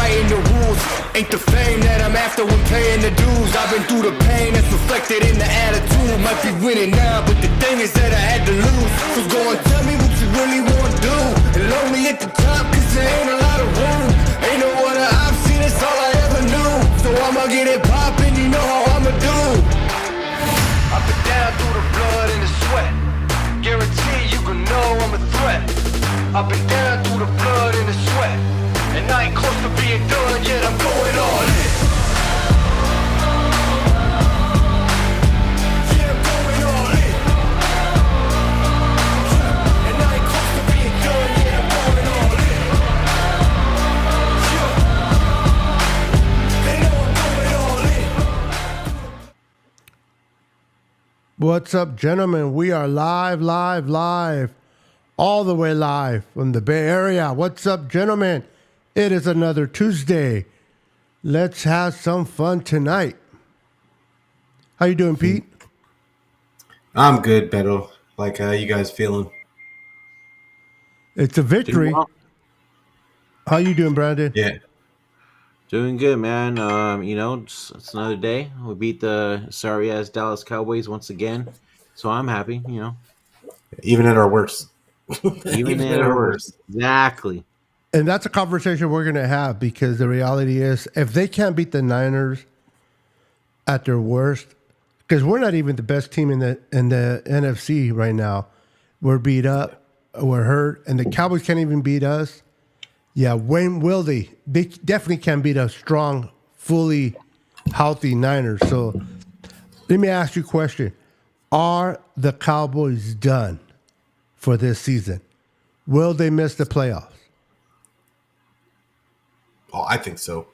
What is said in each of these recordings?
writing the rules. Ain't the fame that I'm after when paying the dues. I've been through the pain that's reflected in the attitude. Might be winning now, but the thing is that I had to lose. So go and tell me what you really want to do. And lonely at the top, cause there ain't a lot of room. Ain't no other option, it's all I ever knew. So I'ma get it poppin', you know how I'ma do. I've been down through the blood and the sweat. Guarantee you can know I'm a threat. I've been down through the blood and the sweat. And I ain't close to being done yet, I'm going all in. Yeah, I'm going all in. And I ain't close to being done yet, I'm going all in. Yeah. They know I'm going all in. What's up, gentlemen? We are live, all the way live from the Bay Area. What's up, gentlemen? It is another Tuesday. Let's have some fun tonight. How you doing, Pete? I'm good, Beto. Like, how you guys feeling? It's a victory. How you doing, Brandon? Yeah. Doing good, man. It's another day. We beat the sorry-ass Dallas Cowboys once again, so I'm happy, Even at our worst. Even at our worst. Exactly. And that's a conversation we're going to have because the reality is if they can't beat the Niners at their worst, because we're not even the best team in the NFC right now. We're beat up, we're hurt, and the Cowboys can't even beat us. Yeah, when will they? They definitely can beat a strong, fully healthy Niners. So let me ask you a question. Are the Cowboys done for this season? Will they miss the playoffs? Oh, I think so.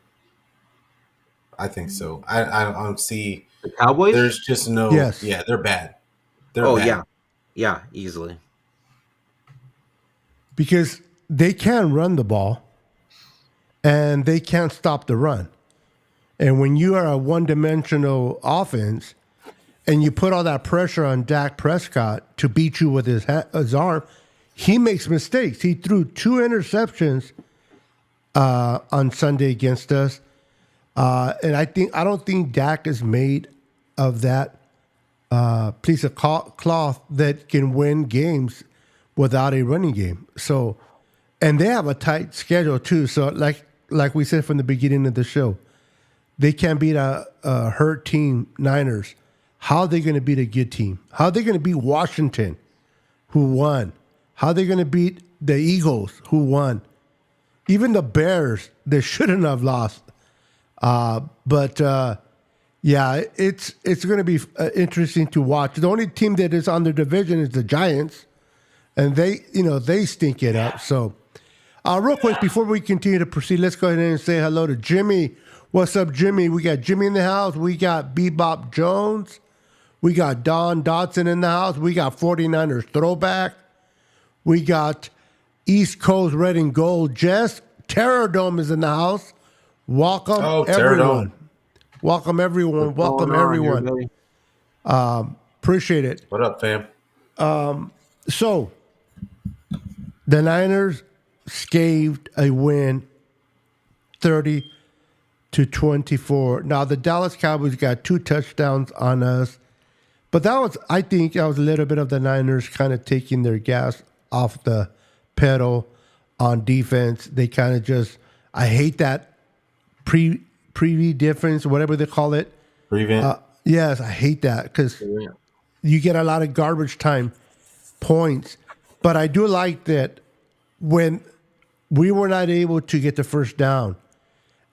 I don't see the Cowboys. There's just no. Yes. Yeah, they're bad. They're bad. Yeah, easily. Because they can run the ball, and they can't stop the run. And when you are a one-dimensional offense, and you put all that pressure on Dak Prescott to beat you with his arm, he makes mistakes. He threw 2 interceptions on Sunday against us. And I don't think Dak is made of that piece of cloth that can win games without a running game. So, and they have a tight schedule too. So like we said from the beginning of the show, they can't beat a hurt team, Niners. How are they going to beat a good team? How are they going to beat Washington, who won? How are they going to beat the Eagles, who won? Even the Bears, they shouldn't have lost. But it's going to be interesting to watch. The only team that is on the division is the Giants, and they stink it up. So, real quick before we continue to proceed, let's go ahead and say hello to Jimmy. What's up, Jimmy? We got Jimmy in the house. We got Bebop Jones. We got Don Dodson in the house. We got 49ers Throwback. We got East Coast Red and Gold Jess. Terror Dome is in the house. Welcome, everyone. Welcome, everyone. Welcome, everyone. Appreciate it. What up, fam? So, the Niners scathed a win 30-24. Now, the Dallas Cowboys got 2 touchdowns on us. But I think that was a little bit of the Niners kind of taking their gas off the pedal on defense. They kind of I hate that preview difference, whatever they call it. Prevent. Yes, I hate that because you get a lot of garbage time points. But I do like that when we were not able to get the first down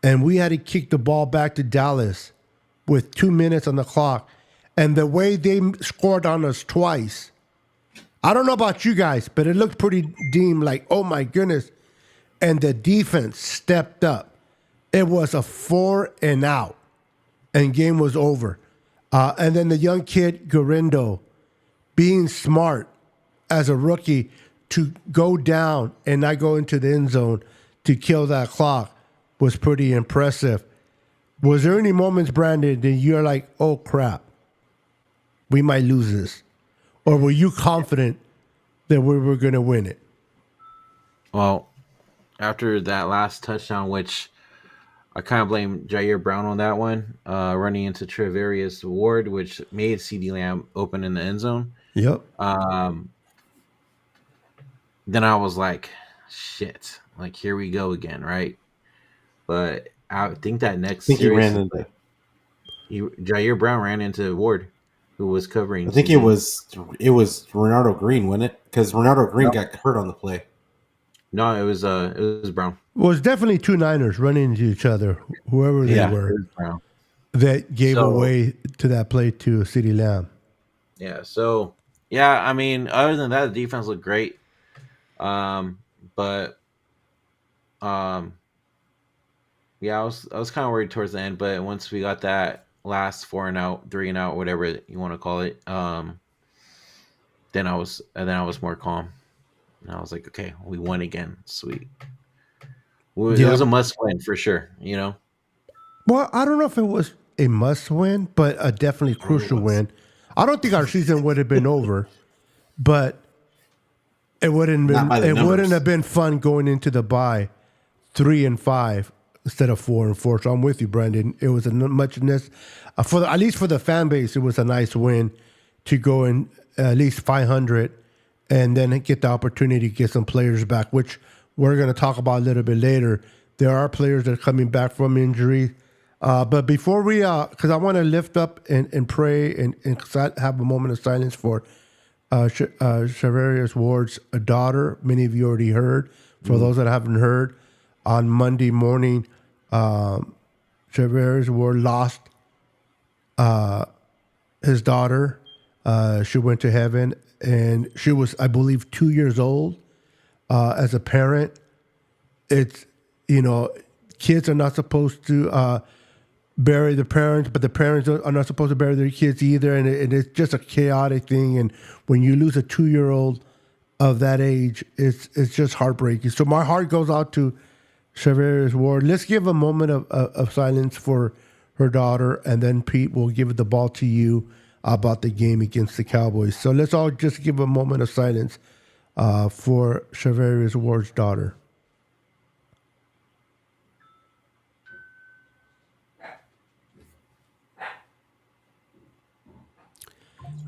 and we had to kick the ball back to Dallas with 2 minutes on the clock. And the way they scored on us twice, I don't know about you guys, but it looked pretty deemed like, oh my goodness. And the defense stepped up. It was a 4 and out, and game was over. And then the young kid, Garindo, being smart as a rookie to go down and not go into the end zone to kill that clock was pretty impressive. Was there any moments, Brandon, that you're like, oh crap, we might lose this? Or were you confident that we were going to win it? Well, after that last touchdown, which I kind of blame Jair Brown on that one, running into Treverius Ward, which made CeeDee Lamb open in the end zone. Yep. Then I was like, shit, like here we go again, right? But I think that next I think he series, ran into. Jair Brown ran into Ward, who was covering. I think CD. it was Renardo Green, wasn't it? Because Renardo Green got hurt on the play. No, it was Brown. Well, it's definitely two Niners running into each other, whoever they were, it was Brown. that gave away to that play to CeeDee Lamb. Yeah. So yeah, I mean, other than that, the defense looked great. But yeah, I was kind of worried towards the end, but once we got that last 4 and out, 3 and out, whatever you want to call it, then I was more calm. And I was like, okay, we won again. Sweet. It was a must win for sure, you know? Well, I don't know if it was a must win, but a definitely crucial win. I don't think our season would have been over, but it wouldn't have been fun going into the bye 3-5 instead of 4-4. So I'm with you, Brandon. It was a at least for the fan base, it was a nice win to go in at least 500 and then get the opportunity to get some players back, which we're going to talk about a little bit later. There are players that are coming back from injury. But before we, because I want to lift up and pray and have a moment of silence for Shavarius Ward's daughter. Many of you already heard. For those that haven't heard, on Monday morning, Shavarius Ward lost his daughter. She went to heaven, and she was, I believe, 2 years old. As a parent, it's, kids are not supposed to bury the parents, but the parents are not supposed to bury their kids either. And it's just a chaotic thing. And when you lose a 2-year-old of that age, it's just heartbreaking. So my heart goes out to Shavarius Ward. Let's give a moment of silence for her daughter, and then Pete will give the ball to you about the game against the Cowboys. So let's all just give a moment of silence for Shavarius Ward's daughter.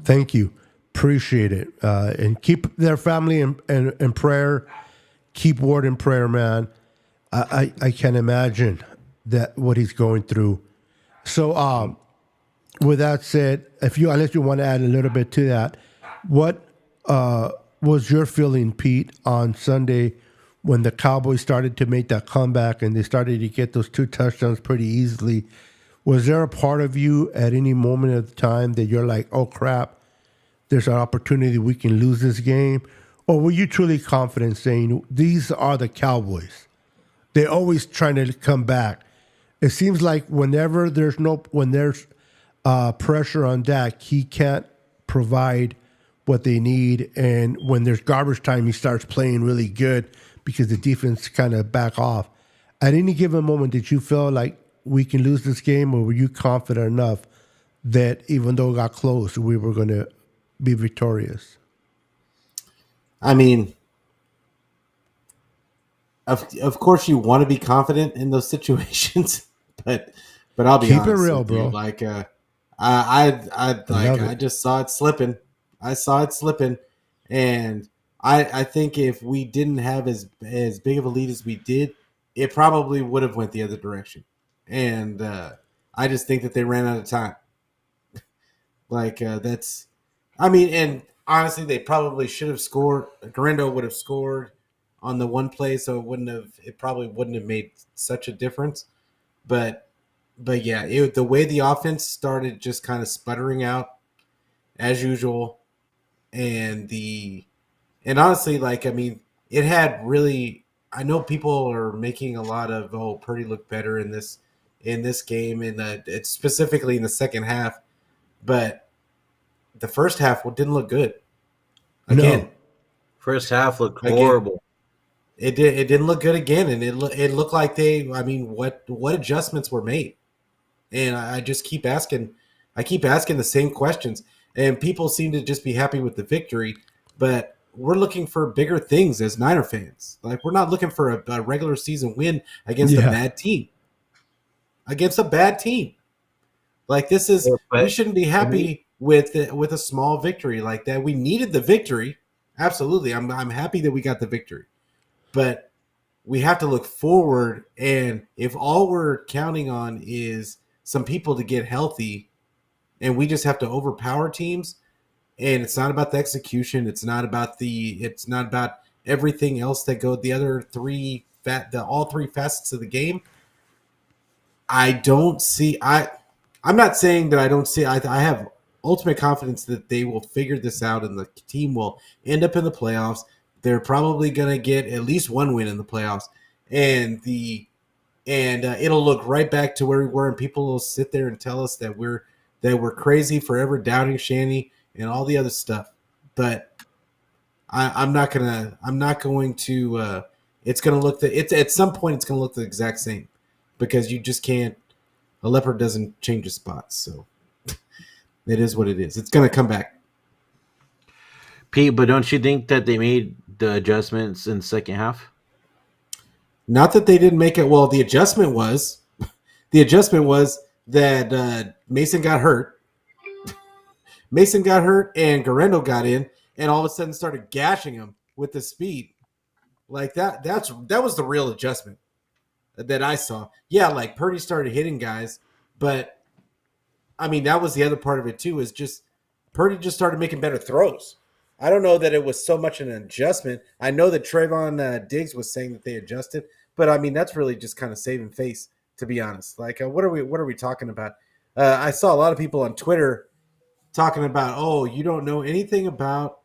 Thank you. Appreciate it. And keep their family in prayer. Keep Ward in prayer, man. I can imagine that what he's going through. So with that said, unless you want to add a little bit to that, what was your feeling, Pete, on Sunday when the Cowboys started to make that comeback and they started to get those 2 touchdowns pretty easily? Was there a part of you at any moment of the time that you're like, oh, crap, there's an opportunity we can lose this game? Or were you truly confident saying, these are the Cowboys? They're always trying to come back. It seems like when there's pressure on Dak, he can't provide what they need. And when there's garbage time, he starts playing really good because the defense kind of back off. At any given moment, did you feel like we can lose this game, or were you confident enough that even though it got close, we were going to be victorious? I mean, of course you want to be confident in those situations, but I'll be honest. Keep it real, bro. Like I just saw it slipping. And I think if we didn't have as big of a lead as we did, it probably would have went the other direction. And I just think that they ran out of time. And honestly, they probably should have scored. Garendo would have scored on the one play, so it probably wouldn't have made such a difference. But yeah, the way the offense started just kind of sputtering out as usual, and honestly, it had really. I know people are making a lot of Purdy looked better in this game, and it's specifically in the second half, but the first half didn't look good. Again, no. First half looked horrible. It didn't look good again, and it looked like what adjustments were made, and I just keep asking. I keep asking the same questions, and people seem to just be happy with the victory, but we're looking for bigger things as Niner fans. Like, we're not looking for a regular season win against a bad team. against a bad team. Like this is, we shouldn't be happy with a small victory like that. We needed the victory. Absolutely. I'm happy that we got the victory. But we have to look forward, and if all we're counting on is some people to get healthy and we just have to overpower teams, and it's not about the execution, it's not about everything else that go the other all three facets of the game. I'm not saying that I don't see. I have ultimate confidence that they will figure this out and the team will end up in the playoffs. They're probably going to get at least one win in the playoffs, and it'll look right back to where we were, and people will sit there and tell us that we're crazy forever doubting Shanny and all the other stuff. But I'm not going to. It's going to look at some point it's going to look the exact same, because you just can't. A leopard doesn't change its spots, so it is what it is. It's going to come back. Pete, but don't you think that they made the adjustments in the second half? Not that they didn't make it. Well, the adjustment was that Mason got hurt. Mason got hurt, and Garendo got in, and all of a sudden started gashing him with the speed. Like that was the real adjustment that I saw. Yeah, like Purdy started hitting guys, but I mean that was the other part of it too. Is just Purdy just started making better throws. I don't know that it was so much an adjustment. I know that Trayvon Diggs was saying that they adjusted, but I mean that's really just kind of saving face, to be honest. Like what are we talking about? I saw a lot of people on Twitter talking about, oh, you don't know anything about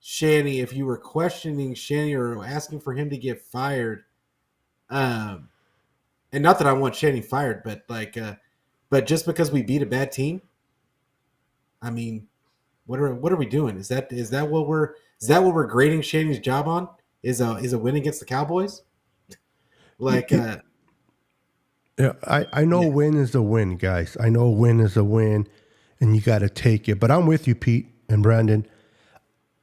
Shanny if you were questioning Shanny or asking for him to get fired. And not that I want Shanny fired, but but just because we beat a bad team, I mean, what are we doing? Is that what we're grading Shanny's job on? Is a win against the Cowboys? Yeah, I know a win is a win, guys. I know a win is a win, and you got to take it. But I'm with you, Pete and Brandon.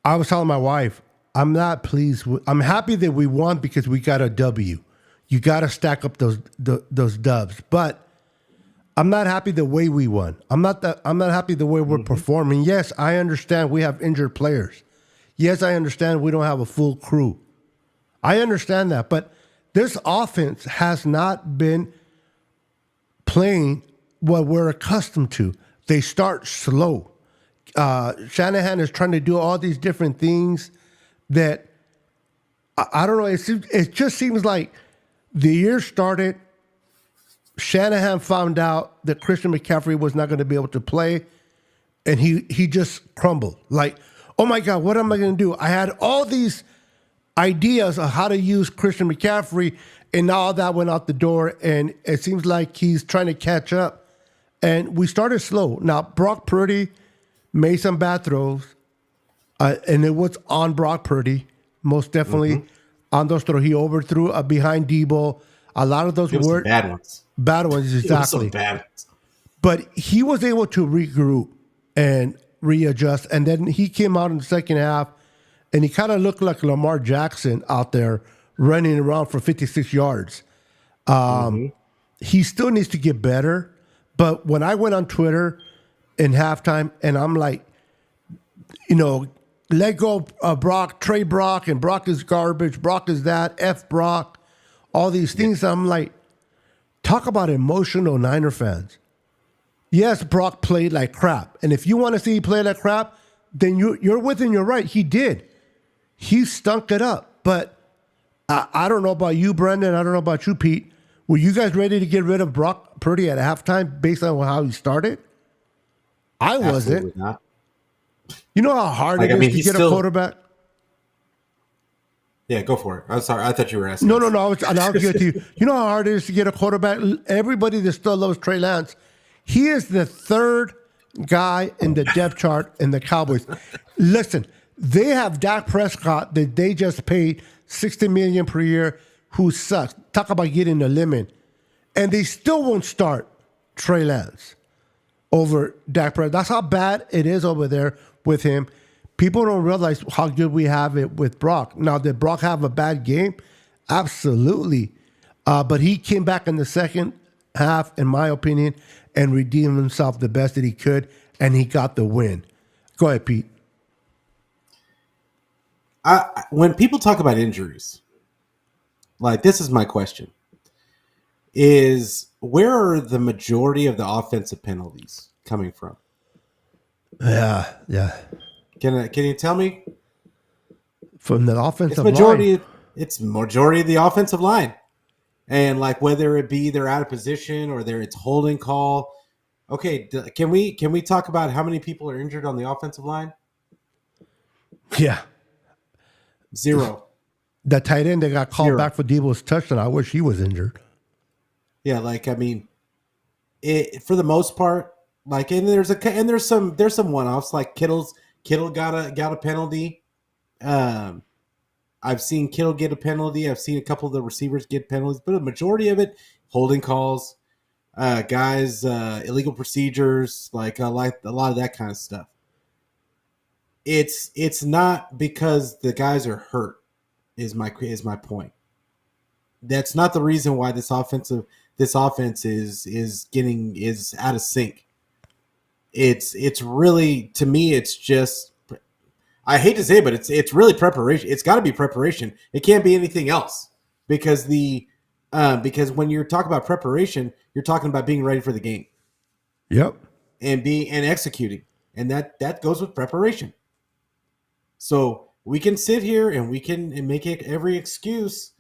I was telling my wife, I'm not pleased. I'm happy that we won because we got a W. You got to stack up those dubs, but I'm not happy the way we won. I'm not happy the way we're performing. Yes, I understand we have injured players. Yes, I understand we don't have a full crew. I understand that, but this offense has not been playing what we're accustomed to. They start slow. Shanahan is trying to do all these different things that I don't know. It just seems like the year started. Shanahan found out that Christian McCaffrey was not going to be able to play, and he just crumbled. Like, oh my God, what am I going to do? I had all these ideas of how to use Christian McCaffrey, and now all that went out the door, and it seems like he's trying to catch up. And we started slow. Now, Brock Purdy made some bad throws, and it was on Brock Purdy, most definitely. On those throws, he overthrew behind Debo. A lot of those were bad ones. Bad ones, exactly. Bad ones. But he was able to regroup and readjust, and then he came out in the second half, and he kind of looked like Lamar Jackson out there running around for 56 yards. He still needs to get better, but when I went on Twitter in halftime, and I'm like, let go of Brock, trade Brock, and Brock is garbage, Brock is that, F Brock, all these things. I'm like, talk about emotional Niner fans. Yes, Brock played like crap. And if you want to see he play like crap, then you're within your right. He did. He stunk it up. But I don't know about you, Brendan. I don't know about you, Pete. Were you guys ready to get rid of Brock Purdy at halftime based on how he started? I wasn't. Absolutely not. You know how hard it is to get a quarterback? Yeah, go for it. I'm sorry. I thought you were asking. No. I'll get to you. You know how hard it is to get a quarterback? Everybody that still loves Trey Lance, he is the third guy in the depth chart in the Cowboys. Listen, they have Dak Prescott that they just paid $60 million per year, who sucks. Talk about getting a lemon. And they still won't start Trey Lance over Dak Prescott. That's how bad it is over there with him. People don't realize how good we have it with Brock. Now, did Brock have a bad game? Absolutely. But he came back in the second half, in my opinion, and redeemed himself the best that he could, and he got the win. Go ahead, Pete. When people talk about injuries, like this is my question, is where are the majority of the offensive penalties coming from? Yeah. Can you tell me? From the offensive Majority. line. It's majority of the offensive line, and like whether it be they're out of position or it's holding call. Okay, can we talk about how many people are injured on the offensive line? Yeah. 0. The tight end that got called 0. back for Debo's touchdown, I wish he was injured. Yeah, like I mean, for the most part, like and there's some one-offs like Kittle got a penalty. I've seen Kittle get a penalty. I've seen a couple of the receivers get penalties, but the majority of it holding calls, guys, illegal procedures, like a lot of that kind of stuff. It's not because the guys are hurt. Is my point. That's not the reason why this offense is out of sync. It's really, to me, it's just, I hate to say it, but it's really preparation. It's got to be preparation. It can't be anything else because because when you're talking about preparation, you're talking about being ready for the game. Yep. And executing, and that goes with preparation. So we can sit here and we can make every excuse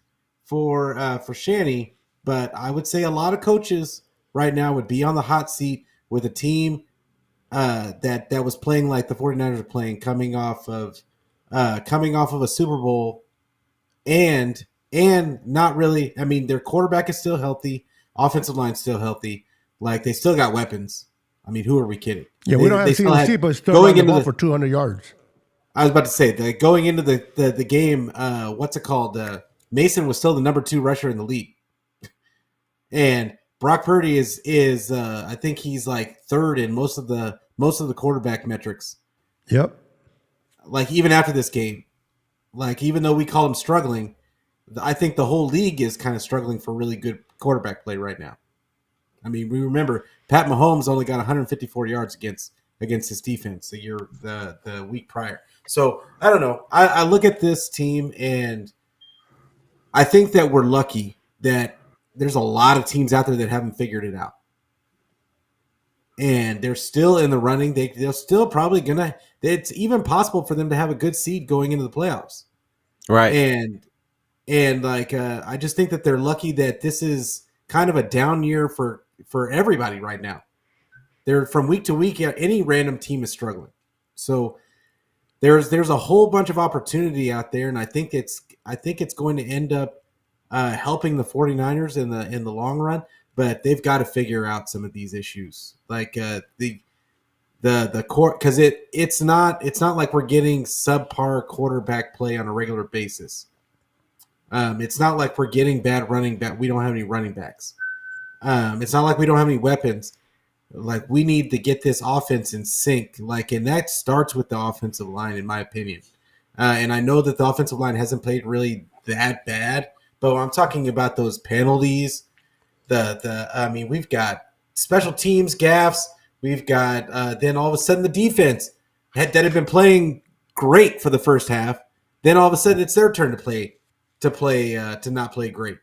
for Shanny, but I would say a lot of coaches right now would be on the hot seat with a team that was playing like the 49ers are playing, coming off of a Super Bowl, and not really. I mean, their quarterback is still healthy, offensive line's still healthy, like they still got weapons. I mean, who are we kidding? Yeah, we don't have CMC, but still going the ball for 200 yards. I was about to say, going into the game, what's it called? Mason was still the number 2 rusher in the league, and Brock Purdy is I think he's like 3rd in most of the quarterback metrics. Yep. Like even after this game, like even though we call him struggling, I think the whole league is kind of struggling for really good quarterback play right now. I mean, we remember Pat Mahomes only got 154 yards against his defense the week prior. So I don't know. I look at this team and I think that we're lucky that there's a lot of teams out there that haven't figured it out. And they're still in the running. They're still probably gonna. It's even possible for them to have a good seed going into the playoffs. Right. And like I just think that they're lucky that this is kind of a down year for everybody right now. They're from week to week. Any random team is struggling. So there's a whole bunch of opportunity out there, and I think it's going to end up helping the 49ers in the long run. But they've got to figure out some of these issues, like the court, because it's not like we're getting subpar quarterback play on a regular basis. It's not like we're getting bad running back. We don't have any running backs. It's not like we don't have any weapons. Like we need to get this offense in sync. Like, and that starts with the offensive line, in my opinion. And I know that the offensive line hasn't played really that bad, but I'm talking about those penalties. I mean, we've got special teams gaffes. We've got then all of a sudden the defense that had been playing great for the first half. Then all of a sudden it's their turn to not play great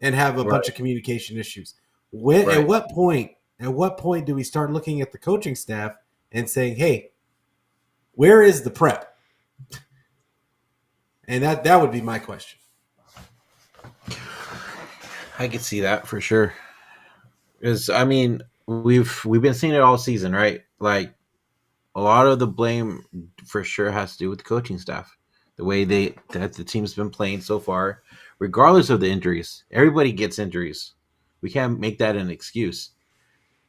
and have a bunch of communication issues. At what point do we start looking at the coaching staff and saying, "Hey, where is the prep?" And that would be my question. I could see that for sure. Because I mean, we've been seeing it all season, right? Like a lot of the blame for sure has to do with the coaching staff, the way that the team's been playing so far, regardless of the injuries. Everybody gets injuries. We can't make that an excuse.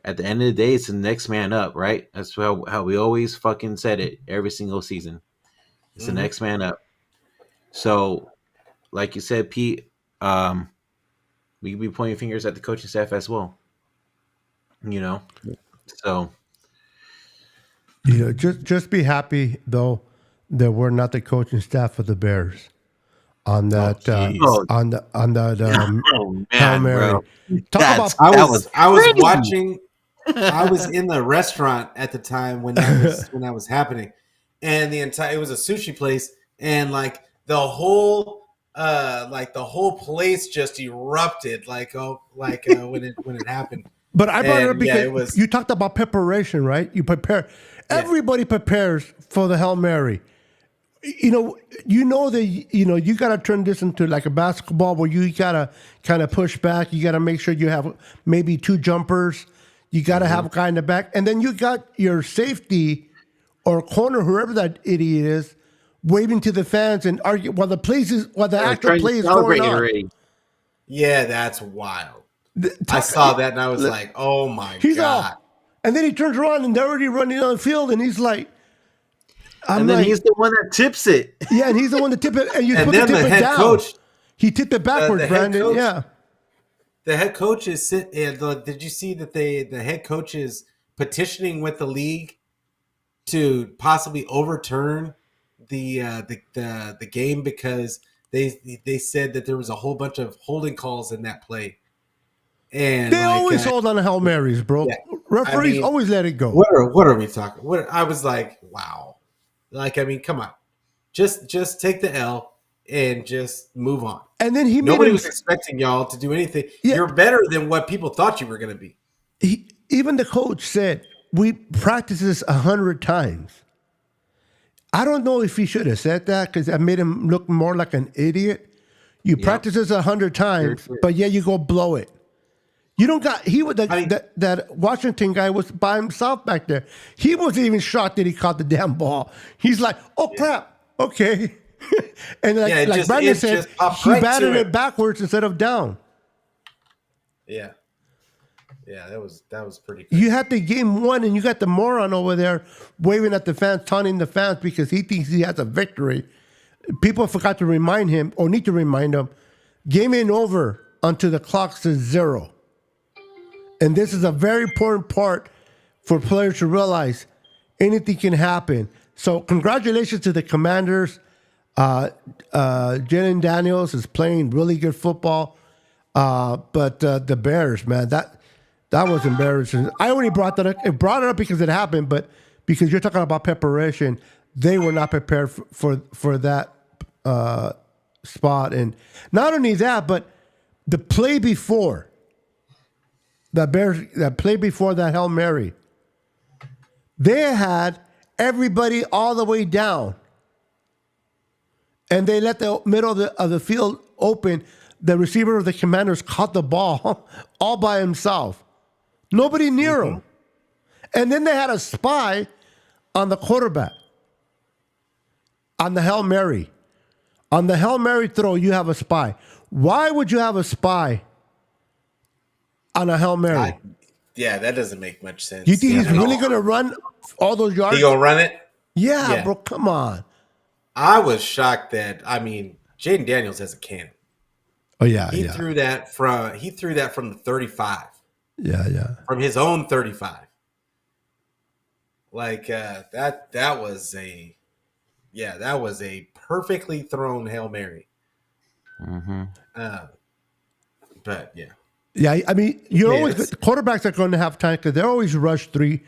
At the end of the day, it's the next man up, right? That's how we always fucking said it every single season. It's the next man up. So, like you said, Pete, we could be pointing fingers at the coaching staff as well. You know? So. You know, just be happy, though, that we're not the coaching staff of the Bears. on that jeez. on that Oh Hail man, Mary. bro. Talk about I was crazy. watching. I was in the restaurant at the time when that was happening, and it was a sushi place, and like the whole place just erupted when it happened. But I brought it up And, yeah, because it was- you talked about preparation, right? You prepare. Everybody prepares for the Hail Mary. You know that you got to turn this into like a basketball where you got to kind of push back. You got to make sure you have maybe 2 jumpers. You got to have a guy in the back, and then you got your safety or corner, whoever that idiot is, waving to the fans and argue while the actual play is going on. Already. Yeah, that's wild. I saw that and I was like, "Oh my He's god!" off, and then he turns around and they're already running on the field, and he's like, And then he's the one that tips it. yeah, and he's the one to tip it, and you're And supposed to then tip the it head down. coach, He tipped it backwards, the head Brandon. coach- Yeah. the head coach is did you see that the head coach is petitioning with the league to possibly overturn the game because they said that there was a whole bunch of holding calls in that play. And They always hold on to Hail Marys, bro. Yeah. Referees I mean, always let it go. what are we talking? I was like, wow. Like, I mean, come on. Just take the L and just move on. And then Nobody was expecting y'all to do anything. Yeah. You're better than what people thought you were going to be. Even the coach said, we practiced this 100 times. I don't know if he should have said that because that made him look more like an idiot. You practice this 100 times, but yeah, you go blow it. You don't got that Washington guy was by himself back there. He wasn't even shocked that he caught the damn ball. He's like, "Oh crap, okay." And like Brandon said, he batted it backwards instead of down. Yeah, that was pretty good. You had the game won, and you got the moron over there waving at the fans, taunting the fans because he thinks he has a victory. People forgot to remind him, or need to remind him, game ain't over until the clock says 0. And this is a very important part for players to realize anything can happen. So congratulations to the Commanders. Jalen Daniels is playing really good football. But the Bears, man, that was embarrassing. I only brought that up. I brought it up because it happened, but because you're talking about preparation, they were not prepared for that spot. And not only that, but the play before. That play before that Hail Mary, they had everybody all the way down. And they let the middle of the field open. The receiver of the Commanders caught the ball all by himself. Nobody near him. And then they had a spy on the quarterback. On the Hail Mary. On the Hail Mary throw, you have a spy. Why would you have a spy on a Hail Mary? That doesn't make much sense. You think he's really going to run all those yards? He gonna run it? Yeah, bro, come on. I was shocked that Jaden Daniels has a cannon. Oh yeah, He threw that from the 35. Yeah. From his own 35. Like that was a perfectly thrown Hail Mary. Mm-hmm. But yeah. Yeah, I mean, quarterbacks are going to have time because they're always rush 3.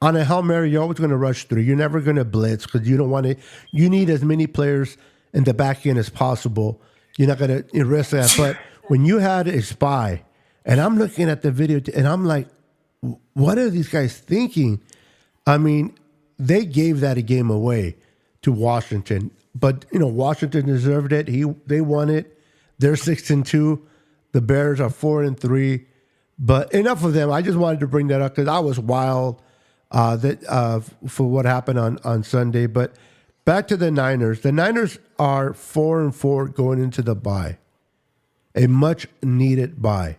On a Hail Mary, you're always going to rush 3. You're never going to blitz because you don't want to. You need as many players in the back end as possible. You're not going to risk that. But when you had a spy, and I'm looking at the video, and I'm like, what are these guys thinking? I mean, they gave that a game away to Washington, but Washington deserved it. They won it. They're 6-2. The Bears are 4-3. But enough of them. I just wanted to bring that up because I was wild for what happened on Sunday. But back to the Niners. The Niners are 4-4 going into the bye. A much needed bye.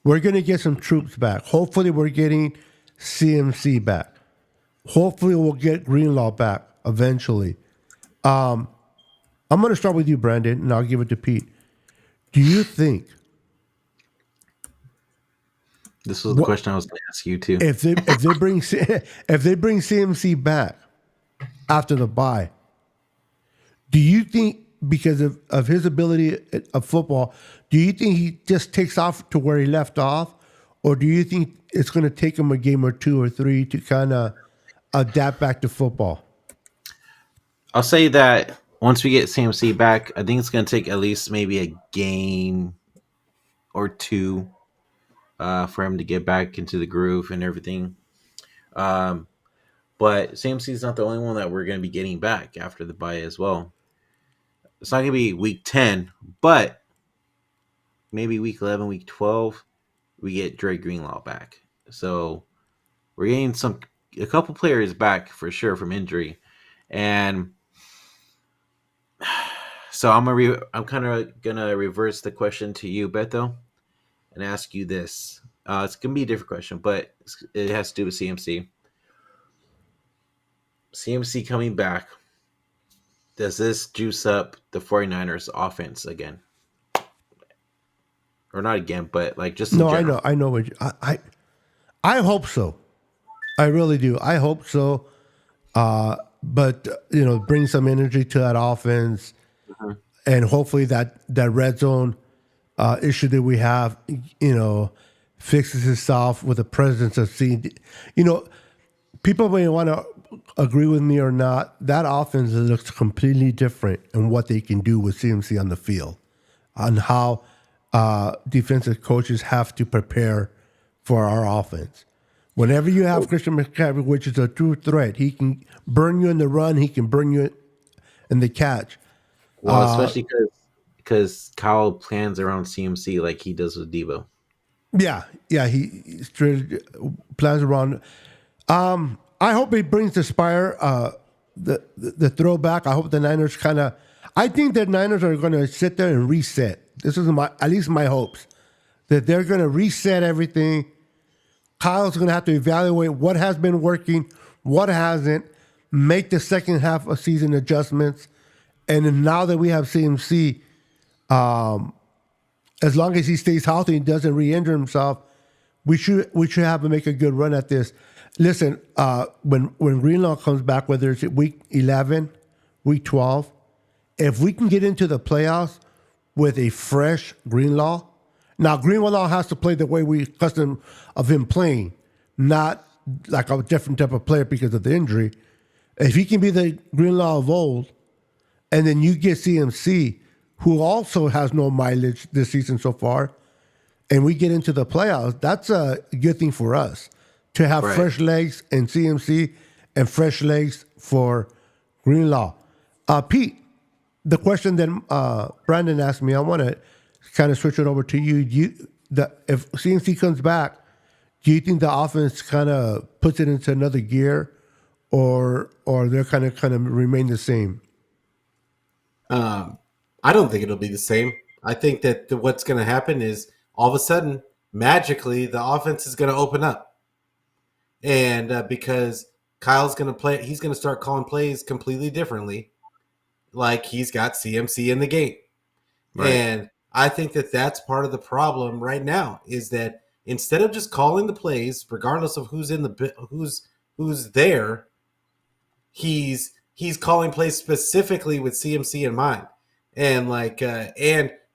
We're going to get some troops back. Hopefully we're getting CMC back. Hopefully we'll get Greenlaw back eventually. I'm going to start with you, Brandon, and I'll give it to Pete. Do you think this was the question I was going to ask you too? if they bring CMC back after the bye, do you think because of his ability of football, do you think he just takes off to where he left off? Or do you think it's going to take him a game or two or three to kind of adapt back to football? I'll say that once we get CMC back, I think it's going to take at least maybe a game or two for him to get back into the groove and everything. But CMC is not the only one that we're going to be getting back after the bye as well. It's not going to be week 10, but maybe week 11, week 12, we get Dre Greenlaw back. So we're getting a couple players back for sure from injury. And so I'm kind of going to reverse the question to you, Beto, and ask you this. It's going to be a different question, but it has to do with CMC. CMC coming back, does this juice up the 49ers offense again? Or not again, but like just in general. I know what I hope so. I really do. I hope so. But bring some energy to that offense, and hopefully that red zone issue that we have, fixes itself with the presence of seeing. People may want to agree with me or not. That offense looks completely different in what they can do with CMC on the field, on how defensive coaches have to prepare for our offense. Whenever you have Christian McCaffrey, which is a true threat, he can burn you in the run, he can burn you in the catch. Well, especially because Kyle plans around CMC like he does with Devo. Yeah, he straight plans around. I hope he brings the Spire, the throwback. I hope the Niners I think the Niners are going to sit there and reset. This is at least my hopes, that they're going to reset everything. Kyle's going to have to evaluate what has been working, what hasn't, make the second half of season adjustments. And then now that we have CMC, as long as he stays healthy and doesn't re-injure himself, we should have to make a good run at this. Listen, when Greenlaw comes back, whether it's week 11, week 12, if we can get into the playoffs with a fresh Greenlaw. Now, Greenlaw has to play the way we custom of him playing, not like a different type of player because of the injury. If he can be the Greenlaw of old, and then you get CMC, who also has no mileage this season so far, and we get into the playoffs, that's a good thing for us to have fresh legs in CMC and fresh legs for Greenlaw. Pete, the question that Brandon asked me, I want to kind of switch it over to you. If CMC comes back, do you think the offense kind of puts it into another gear, or they're kind of remain the same? I don't think it'll be the same. I think that what's going to happen is all of a sudden, magically, the offense is going to open up, and because Kyle's going to play, he's going to start calling plays completely differently, like he's got CMC in the game, and I think that that's part of the problem right now, is that instead of just calling the plays, regardless of who's in who's there, he's calling plays specifically with CMC in mind, and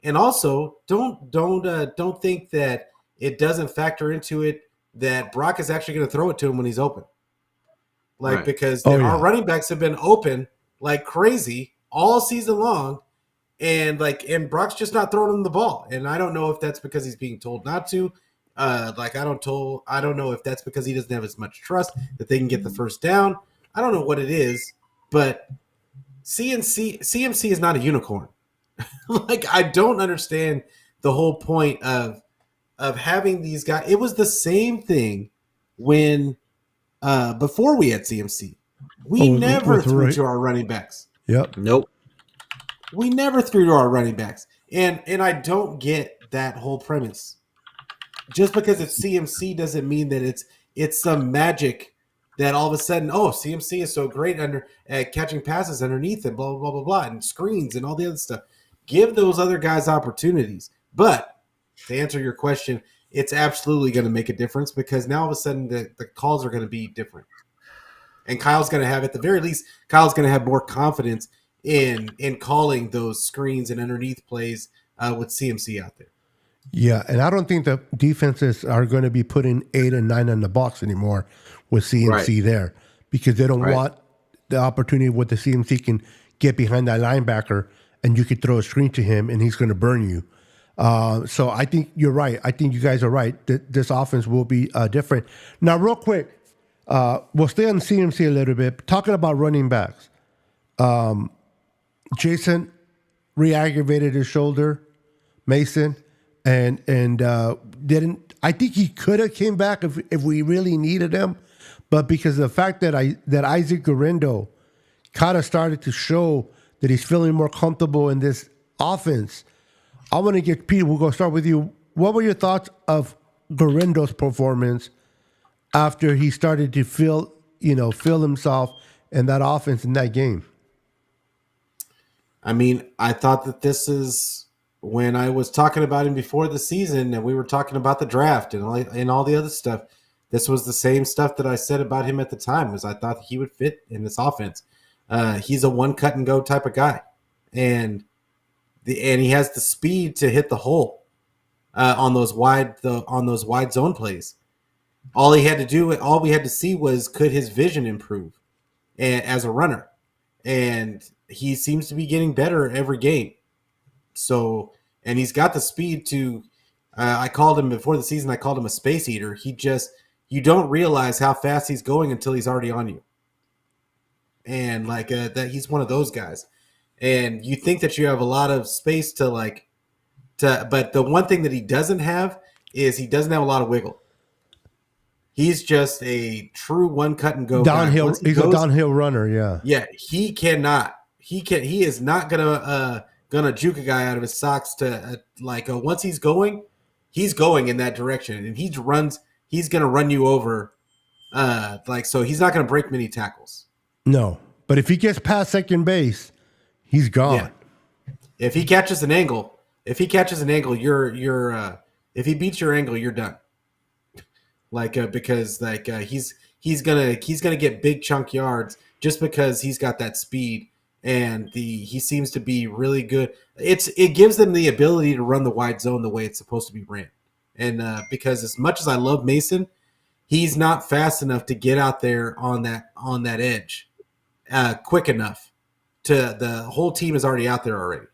and also don't think that it doesn't factor into it that Brock is actually going to throw it to him when he's open, because our running backs have been open like crazy all season long. And Brock's just not throwing him the ball, and I don't know if that's because he's being told not to. I don't know if that's because he doesn't have as much trust that they can get the first down. I don't know what it is, but CMC is not a unicorn. I don't understand the whole point of having these guys. It was the same thing when before we had CMC. We never threw to our running backs. Yep. Nope. We never threw to our running backs. And I don't get that whole premise. Just because it's CMC doesn't mean that it's some magic that all of a sudden, CMC is so great at catching passes underneath and blah, blah, blah, blah, blah, and screens and all the other stuff. Give those other guys opportunities. But to answer your question, it's absolutely going to make a difference, because now all of a sudden the calls are going to be different. And Kyle's going to have, at the very least, more confidence in calling those screens and underneath plays with CMC out there. Yeah, and I don't think the defenses are going to be putting 8 and 9 in the box anymore with CMC there because they don't want the opportunity where the CMC can get behind that linebacker and you could throw a screen to him and he's going to burn you. So I think you're right. I think you guys are right. This offense will be different. Now, real quick, we'll stay on CMC a little bit. Talking about running backs. Jason re-aggravated his shoulder, Mason, and didn't. I think he could have came back if we really needed him, but because of the fact that Isaac Guerrero kind of started to show that he's feeling more comfortable in this offense, I want to get Pete. We'll go start with you. What were your thoughts of Guerrero's performance after he started to feel himself in that offense in that game? I mean, I thought that this is when I was talking about him before the season and we were talking about the draft and all the other stuff. This was the same stuff that I said about him at the time, was I thought he would fit in this offense. He's a one cut and go type of guy. And he has the speed to hit the hole on those wide zone plays. All we had to see was, could his vision improve as a runner? And he seems to be getting better every game. So, and he's got the speed to, I called him before the season, I called him a space eater. You don't realize how fast he's going until he's already on you. And that he's one of those guys. And you think that you have a lot of space but the one thing that he doesn't have is he doesn't have a lot of wiggle. He's just a true one cut and go downhill. Guy. He's a downhill runner. Yeah. Yeah. He cannot. He is not gonna juke a guy out of his socks to once he's going in that direction, and he's gonna run you over. So he's not gonna break many tackles. No, but if he gets past second base, he's gone. Yeah. If he catches an angle, you're if he beats your angle, you're done. Because he's gonna get big chunk yards just because he's got that speed and he seems to be really good. It gives them the ability to run the wide zone the way it's supposed to be ran. And because as much as I love Mason, he's not fast enough to get out there on that edge quick enough. The whole team is already out there already.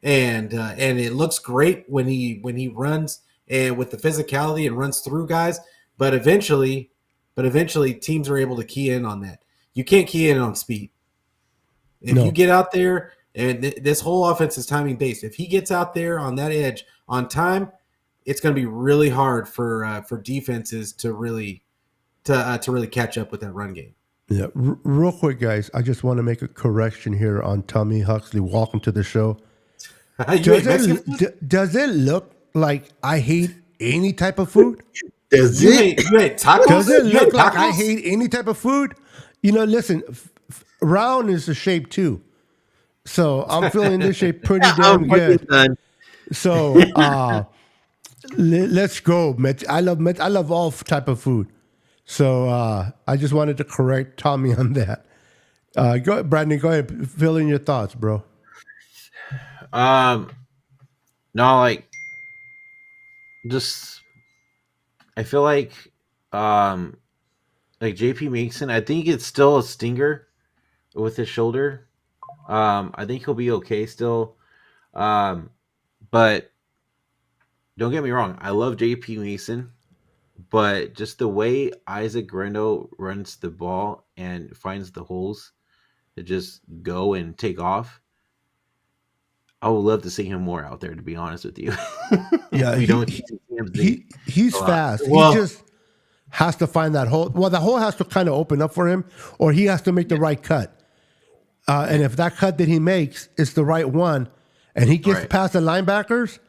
And it looks great when he runs and with the physicality and runs through guys, but eventually teams are able to key in on that. You can't key in on speed. If you get out there, and this whole offense is timing based. If he gets out there on that edge on time, it's going to be really hard for defenses to really catch up with that run game. Yeah, real quick, guys. I just want to make a correction here on Tommy Huxley. Welcome to the show. Does it look like I hate any type of food? You hate tacos? Does it look like I hate any type of food? Listen, round is the shape too. So I'm feeling this shape pretty damn good. So let's go, Mitch. I love all type of food. So I just wanted to correct Tommy on that. Go ahead, Brandon. Go ahead. Fill in your thoughts, bro. No, I feel like JP Mason, I think it's still a stinger with his shoulder. I think he'll be okay still. But don't get me wrong, I love JP Mason, but just the way Isaac Guerrero runs the ball and finds the holes to just go and take off, I would love to see him more out there, to be honest with you. Yeah, he's fast. Well, he just has to find that hole. Well, the hole has to kind of open up for him, or he has to make the right cut. And if that cut that he makes is the right one, and he gets past the linebackers,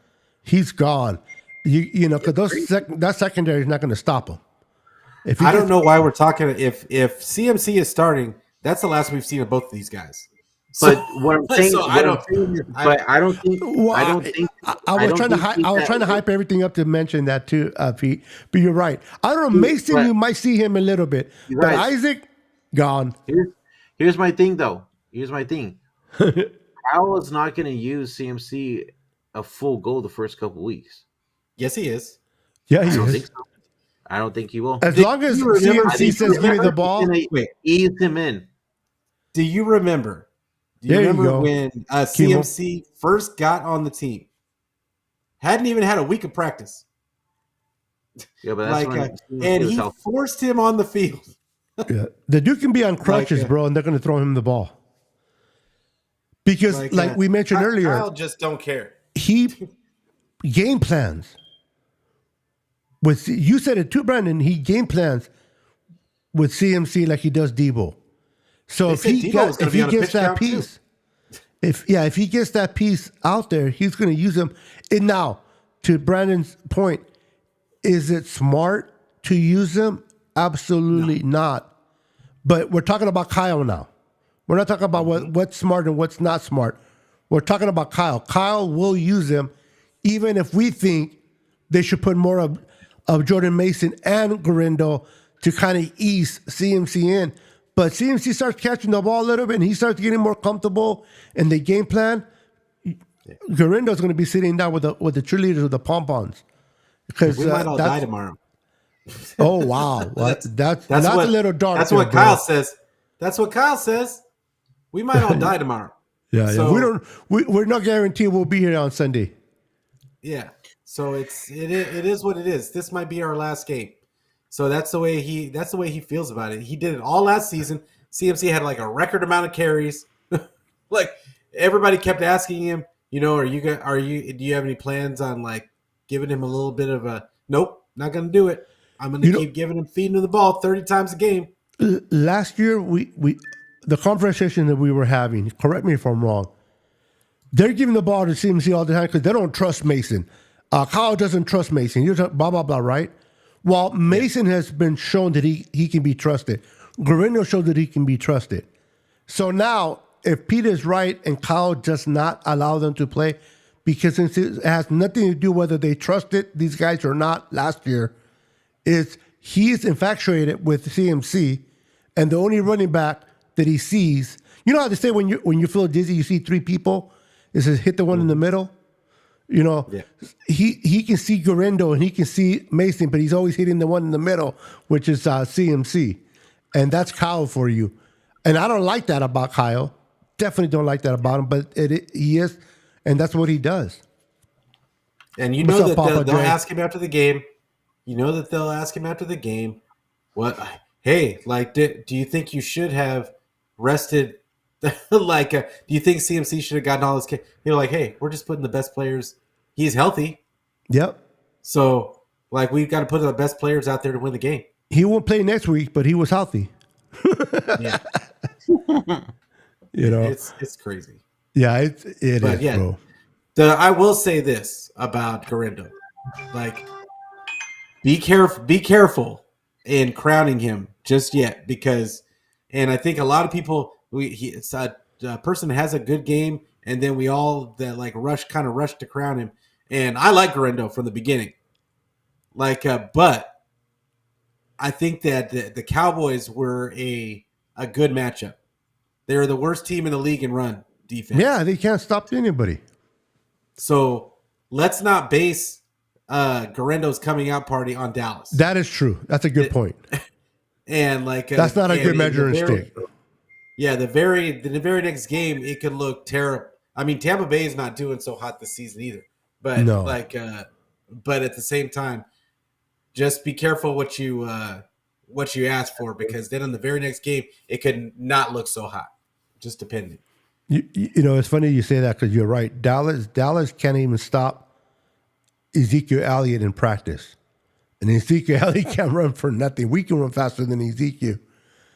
he's gone. Because that secondary is not going to stop him. I don't know why we're talking. If CMC is starting, that's the last we've seen of both of these guys. But what I'm saying, I don't think. I was trying to hype everything up to mention that too, Pete. But you're right. I don't know. Mason, you might see him a little bit, but Isaac, gone. Here's my thing though. Here's my thing. Kyle is not going to use CMC a full goal the first couple weeks. Yes, he is. Yeah, I he don't is. think so. I don't think he will. As Did long as you remember- I CMC think says, "Give me the ball." Wait. Ease him in. Do you remember? Do you There you remember go. when CMC first got on the team? Hadn't even had a week of practice. Yeah, but that's when and was he healthy. forced him on the field. Yeah. The dude can be on crutches, bro, and they're going to throw him the ball. Because, like we mentioned earlier, Kyle just don't care. he game plans. You said it too, Brandon. He game plans with CMC like he does Debo. So They if said he Debo was gonna be on a gets pitch that count, too. piece, if he gets that piece out there, he's going to use him. And now, to Brandon's point, is it smart to use him? Absolutely not. But we're talking about Kyle now. We're not talking about what's smart and what's not smart. We're talking about Kyle. Kyle will use him, even if we think they should put more of Jordan Mason and Garindo to kind of ease CMC in. But CMC starts catching the ball a little bit, and he starts getting more comfortable in the game plan. Garindo's going to be sitting down with the cheerleaders with the pom-poms. Because We might all die tomorrow. Oh, wow. That's what, a little dark. That's there, what bro. Kyle says. That's what Kyle says. We might all die tomorrow. Yeah, So- we're not guaranteed we'll be here on Sunday. Yeah. So it is what it is. This might be our last game. So that's the way he feels about it. He did it all last season. CMC had like a record amount of carries. Like everybody kept asking him, do you have any plans on like giving him a little bit of a nope, not gonna do it. I'm gonna keep feeding him the ball 30 times a game. Last year the conversation that we were having, correct me if I'm wrong, they're giving the ball to CMC all the time because they don't trust Mason. Kyle doesn't trust Mason. You're blah, blah, blah, right? Well, Mason has been shown that he can be trusted. Garindo showed that he can be trusted. So now, if Peter is right and Kyle does not allow them to play, because it has nothing to do whether they trusted these guys or not last year, he's infatuated with CMC, and the only running back that he sees, you know how they say when you feel dizzy, you see three people? It says hit the one in the middle. He can see Garindo and he can see Mason, but he's always hitting the one in the middle, which is CMC. And that's Kyle for you. And I don't like that about Kyle. Definitely don't like that about him, but he is, and that's what he does. And you What's know up, that Papa they'll J? ask him after the game. You know that they'll ask him after the game, hey, like, do you think you should have rested? Do you think CMC should have gotten all this? You're like, hey, we're just putting the best players. He's healthy. Yep. So, like, we've got to put the best players out there to win the game. He won't play next week, but he was healthy. Yeah. It's crazy. Yeah, it is, bro. I will say this about Garindo. Like, be careful in crowning him just yet, because, and I think a lot of people, it's a person has a good game, and then we all rush to crown him. And I like Garindo from the beginning. But I think that the Cowboys were a good matchup. They were the worst team in the league in run defense. Yeah, they can't stop anybody. So let's not base Garindo's coming out party on Dallas. That is true. That's a good point. And that's not a good measuring stick. Yeah, the very next game it could look terrible. I mean, Tampa Bay is not doing so hot this season either. But no. But at the same time, just be careful what you ask for, because then in the very next game it could not look so hot. Just depending. It's funny you say that, because you're right. Dallas can't even stop Ezekiel Elliott in practice, and Ezekiel Elliott can't run for nothing. We can run faster than Ezekiel.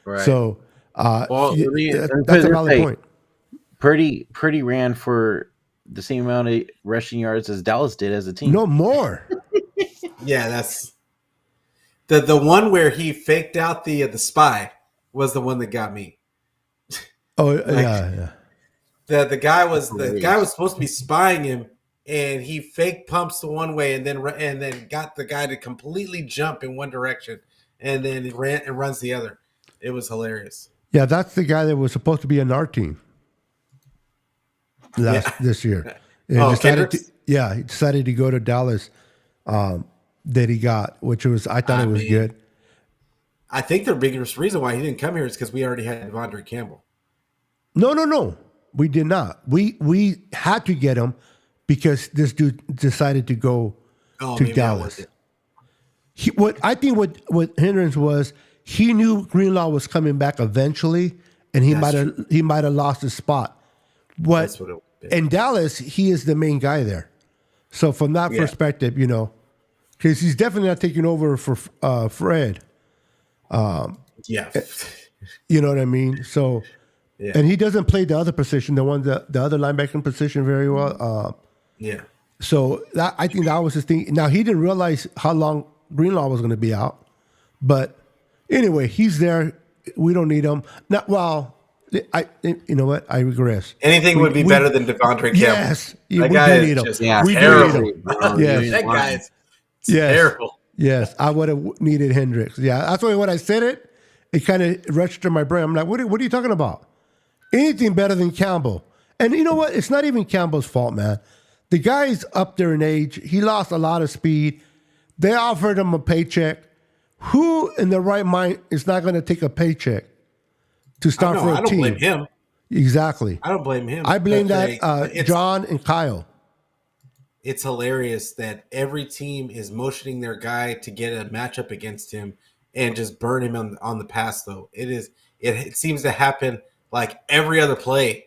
Right. So, that's a valid point. Purdy ran for the same amount of rushing yards as Dallas did as a team. No more. Yeah, that's the one where he faked out the spy was the one that got me. Oh, yeah. The guy was supposed to be spying him, and he fake pumps the one way and then got the guy to completely jump in one direction, and then he runs the other. It was hilarious. Yeah, that's the guy that was supposed to be on our team. this year. And Oh, decided Kendricks? he decided to go to Dallas. That he got, which was I thought it was good. I think the biggest reason why he didn't come here is because we already had Devondre Campbell. No, we did not. We had to get him because this dude decided to go Oh, to maybe that was Dallas. it. What hindrance was, he knew Greenlaw was coming back eventually, and he might have lost his spot. That's what it would be. In Dallas, he is the main guy there. So from that perspective, because he's definitely not taking over for Fred. Yeah. You know what I mean? So, and he doesn't play the other position, the other linebacking position very well. Yeah. So I think that was his thing. Now he didn't realize how long Greenlaw was going to be out, but anyway, he's there. We don't need him. Not well. You know what? I regress. Anything would be better than Devondre Campbell. Yes, That we guy do need is him. just We do terrible. need him. Yes. That guy is Yes. terrible. Yes, I would have needed Hendricks. Yeah, that's why when I said it, it kind of registered my brain. I'm like, what are you talking about? Anything better than Campbell? And you know what? It's not even Campbell's fault, man. The guy's up there in age. He lost a lot of speed. They offered him a paycheck. Who in their right mind is not going to take a paycheck to start for a team? I don't blame him. Exactly. I don't blame him. I blame But that John and Kyle. It's hilarious that every team is motioning their guy to get a matchup against him and just burn him on the pass, though. It seems to happen like every other play.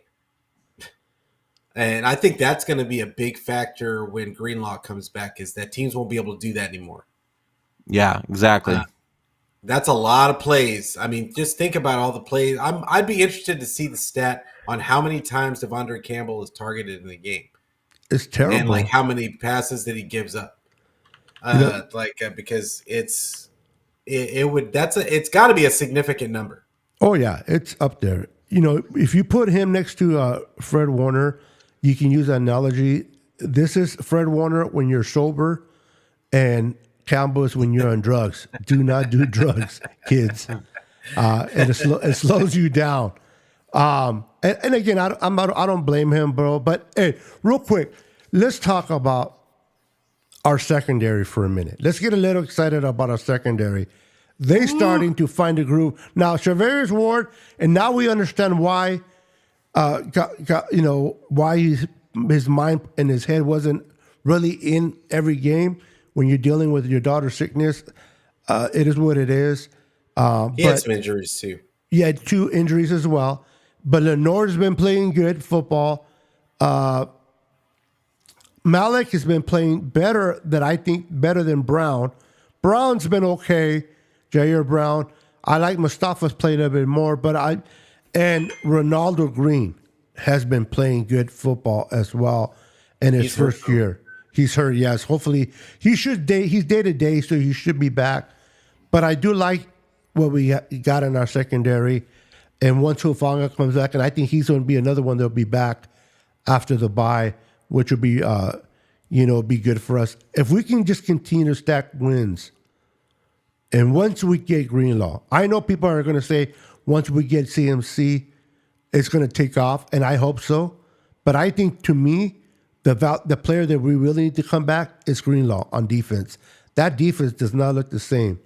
And I think that's going to be a big factor when Greenlaw comes back, is that teams won't be able to do that anymore. Yeah, exactly. That's a lot of plays. I mean, just think about all the plays. I'd be interested to see the stat on how many times Devondre Campbell is targeted in the game. It's terrible. And like how many passes that he gives up. Because it's got to be a significant number. Oh yeah, it's up there. If you put him next to Fred Warner, you can use that analogy. This is Fred Warner when you're sober, and Campbell is when you're on drugs. Do not do drugs, kids. And it slows you down. And again, I don't blame him, bro. But hey, real quick, let's talk about our secondary for a minute. Let's get a little excited about our secondary. They starting to find a groove now. Charvarius Ward, and now we understand why. Why his mind and his head wasn't really in every game when you're dealing with your daughter's sickness. It is what it is. He had some injuries too. He had 2 injuries as well. But Lenore's been playing good football. Malik has been playing better than Brown. Brown's been okay. Jair Brown. I like Mustafa's played a bit more, and Ronaldo Green has been playing good football as well in his first year. He's hurt, yes. Hopefully, he's day-to-day, so he should be back. But I do like what we got in our secondary. And once Hufanga comes back, and I think he's going to be another one that'll be back after the bye, which will be, be good for us. If we can just continue to stack wins, and once we get Greenlaw, I know people are going to say once we get CMC, it's going to take off, and I hope so. But I think, to me, the player that we really need to come back is Greenlaw on defense. That defense does not look the same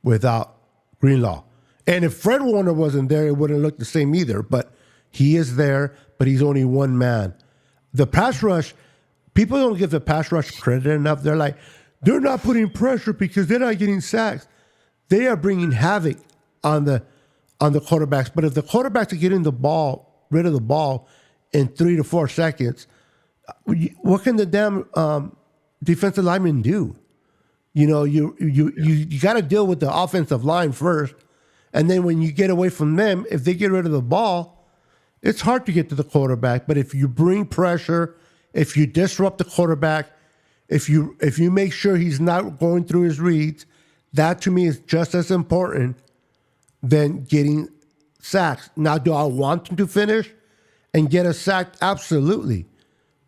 without Greenlaw. And if Fred Warner wasn't there, it wouldn't look the same either. But he is there, but he's only one man. The pass rush, people don't give the pass rush credit enough. They're like, they're not putting pressure because they're not getting sacks. They are bringing havoc on the quarterbacks. But if the quarterbacks are getting rid of the ball in 3 to 4 seconds, what can the damn defensive linemen do? You got to deal with the offensive line first. And then when you get away from them, if they get rid of the ball, it's hard to get to the quarterback. But if you bring pressure, if you disrupt the quarterback, if you make sure he's not going through his reads, that to me is just as important than getting sacks. Now, do I want him to finish and get a sack? Absolutely.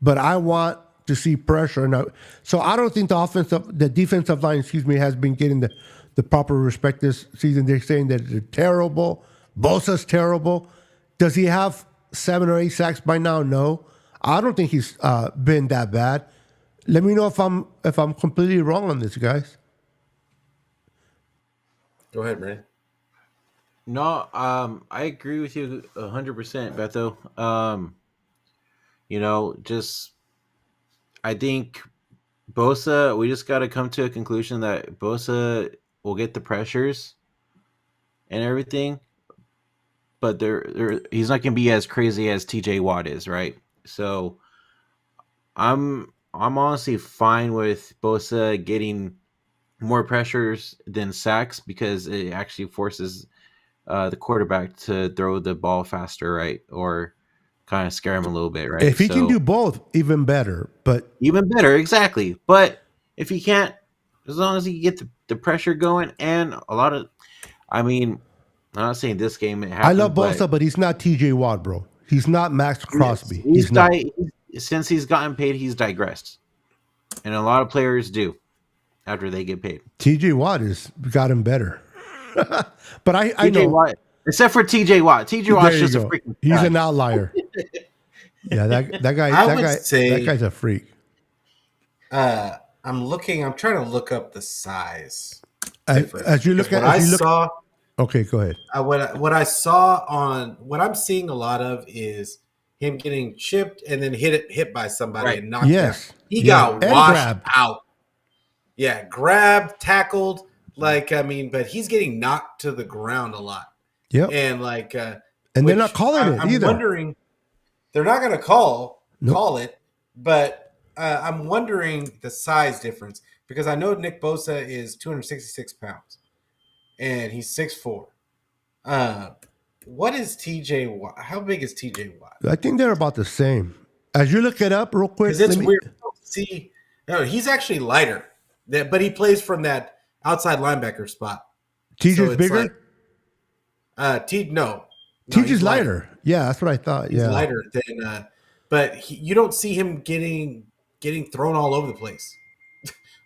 But I want to see pressure. Now, so I don't think the defensive line, has been getting the proper respect this season. They're saying that they're terrible. Bosa's terrible. Does he have 7 or 8 sacks by now? No. I don't think he's been that bad. Let me know if I'm completely wrong on this, guys. Go ahead, Brandon. No, I agree with you 100%, Beto. Just I think Bosa. We just got to come to a conclusion that Bosa will get the pressures and everything, but he's not going to be as crazy as TJ Watt is, right? So I'm honestly fine with Bosa getting more pressures than sacks because it actually forces the quarterback to throw the ball faster, right? Or kind of scare him a little bit, right? If he can do both, even better. But even better, exactly. But if he can't, as long as he get the pressure going and a lot of, I'm not saying this game it happened. I love Bosa, but he's not TJ Watt, bro. He's not Max Crosby. He's not. Since he's gotten paid, he's digressed, and a lot of players do after they get paid. TJ Watt has got him better. But I know. Watt, except for TJ Watt. TJ Watt's just a freaking He's guy. an outlier. Yeah, that guy. That guy's a freak. I'm trying to look up the size. As you look saw. Okay, go ahead. What I saw on what I'm seeing a lot of is him getting chipped and then hit by somebody and knocked down. He got washed out. Yeah, grabbed, tackled. But he's getting knocked to the ground a lot. Yep. And they're not calling it either. I'm wondering, they're not going to call it, but I'm wondering the size difference because I know Nick Bosa is 266 pounds and he's 6'4". What is TJ Watt? How big is TJ Watt? I think they're about the same. As you look it up real quick. Because it's weird to see. No, he's actually lighter, but he plays from that outside linebacker spot. TJ's bigger? TJ's lighter. Yeah, that's what I thought. He's lighter than, but you don't see him getting thrown all over the place.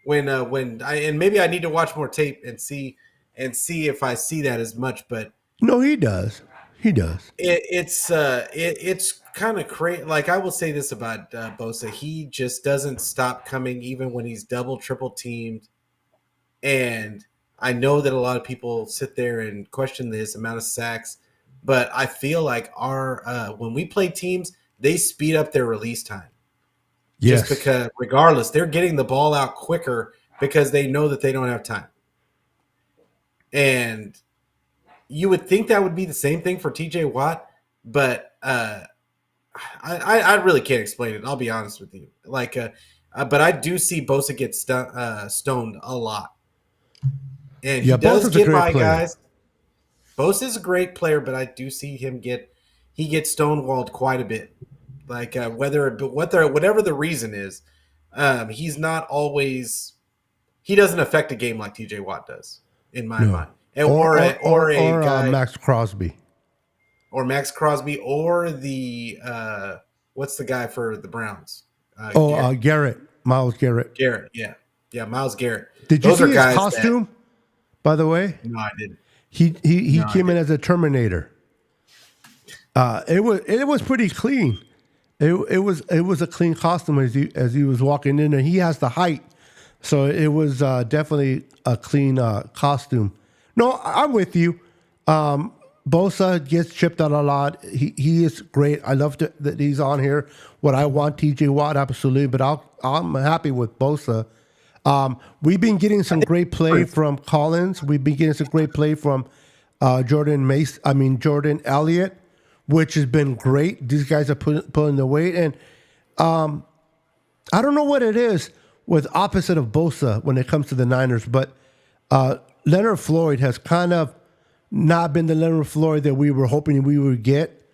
And maybe I need to watch more tape and see if I see that as much. But no, he does. He does. It's kind of crazy. Like I will say this about Bosa, he just doesn't stop coming even when he's double, triple teamed. And I know that a lot of people sit there and question this amount of sacks, but I feel like when we play teams, they speed up their release time. Yes. Just because, regardless, they're getting the ball out quicker because they know that they don't have time. And you would think that would be the same thing for TJ Watt, but I really can't explain it. I'll be honest with you. But I do see Bosa get stoned a lot. And he does get by guys. Bosa is a great player, but I do see him get stonewalled quite a bit. Whatever the reason is, he's not always. He doesn't affect a game like TJ Watt does, in my mind. Or a guy, Max Crosby, or the what's the guy for the Browns? Garrett, Myles Garrett. Yeah, Myles Garrett. Did you see his costume? By the way, no, I didn't. He came in as a Terminator. It was pretty clean. It was a clean costume as he was walking in, and he has the height, so it was definitely a clean costume. No, I'm with you. Bosa gets chipped out a lot. He is great. I love that he's on here. Would I want TJ Watt? Absolutely, but I'm happy with Bosa. We've been getting some great play from Collins. We've been getting some great play from Jordan Elliott, which has been great. These guys are pulling the weight, and I don't know what it is with opposite of Bosa when it comes to the Niners, but Leonard Floyd has kind of not been the Leonard Floyd that we were hoping we would get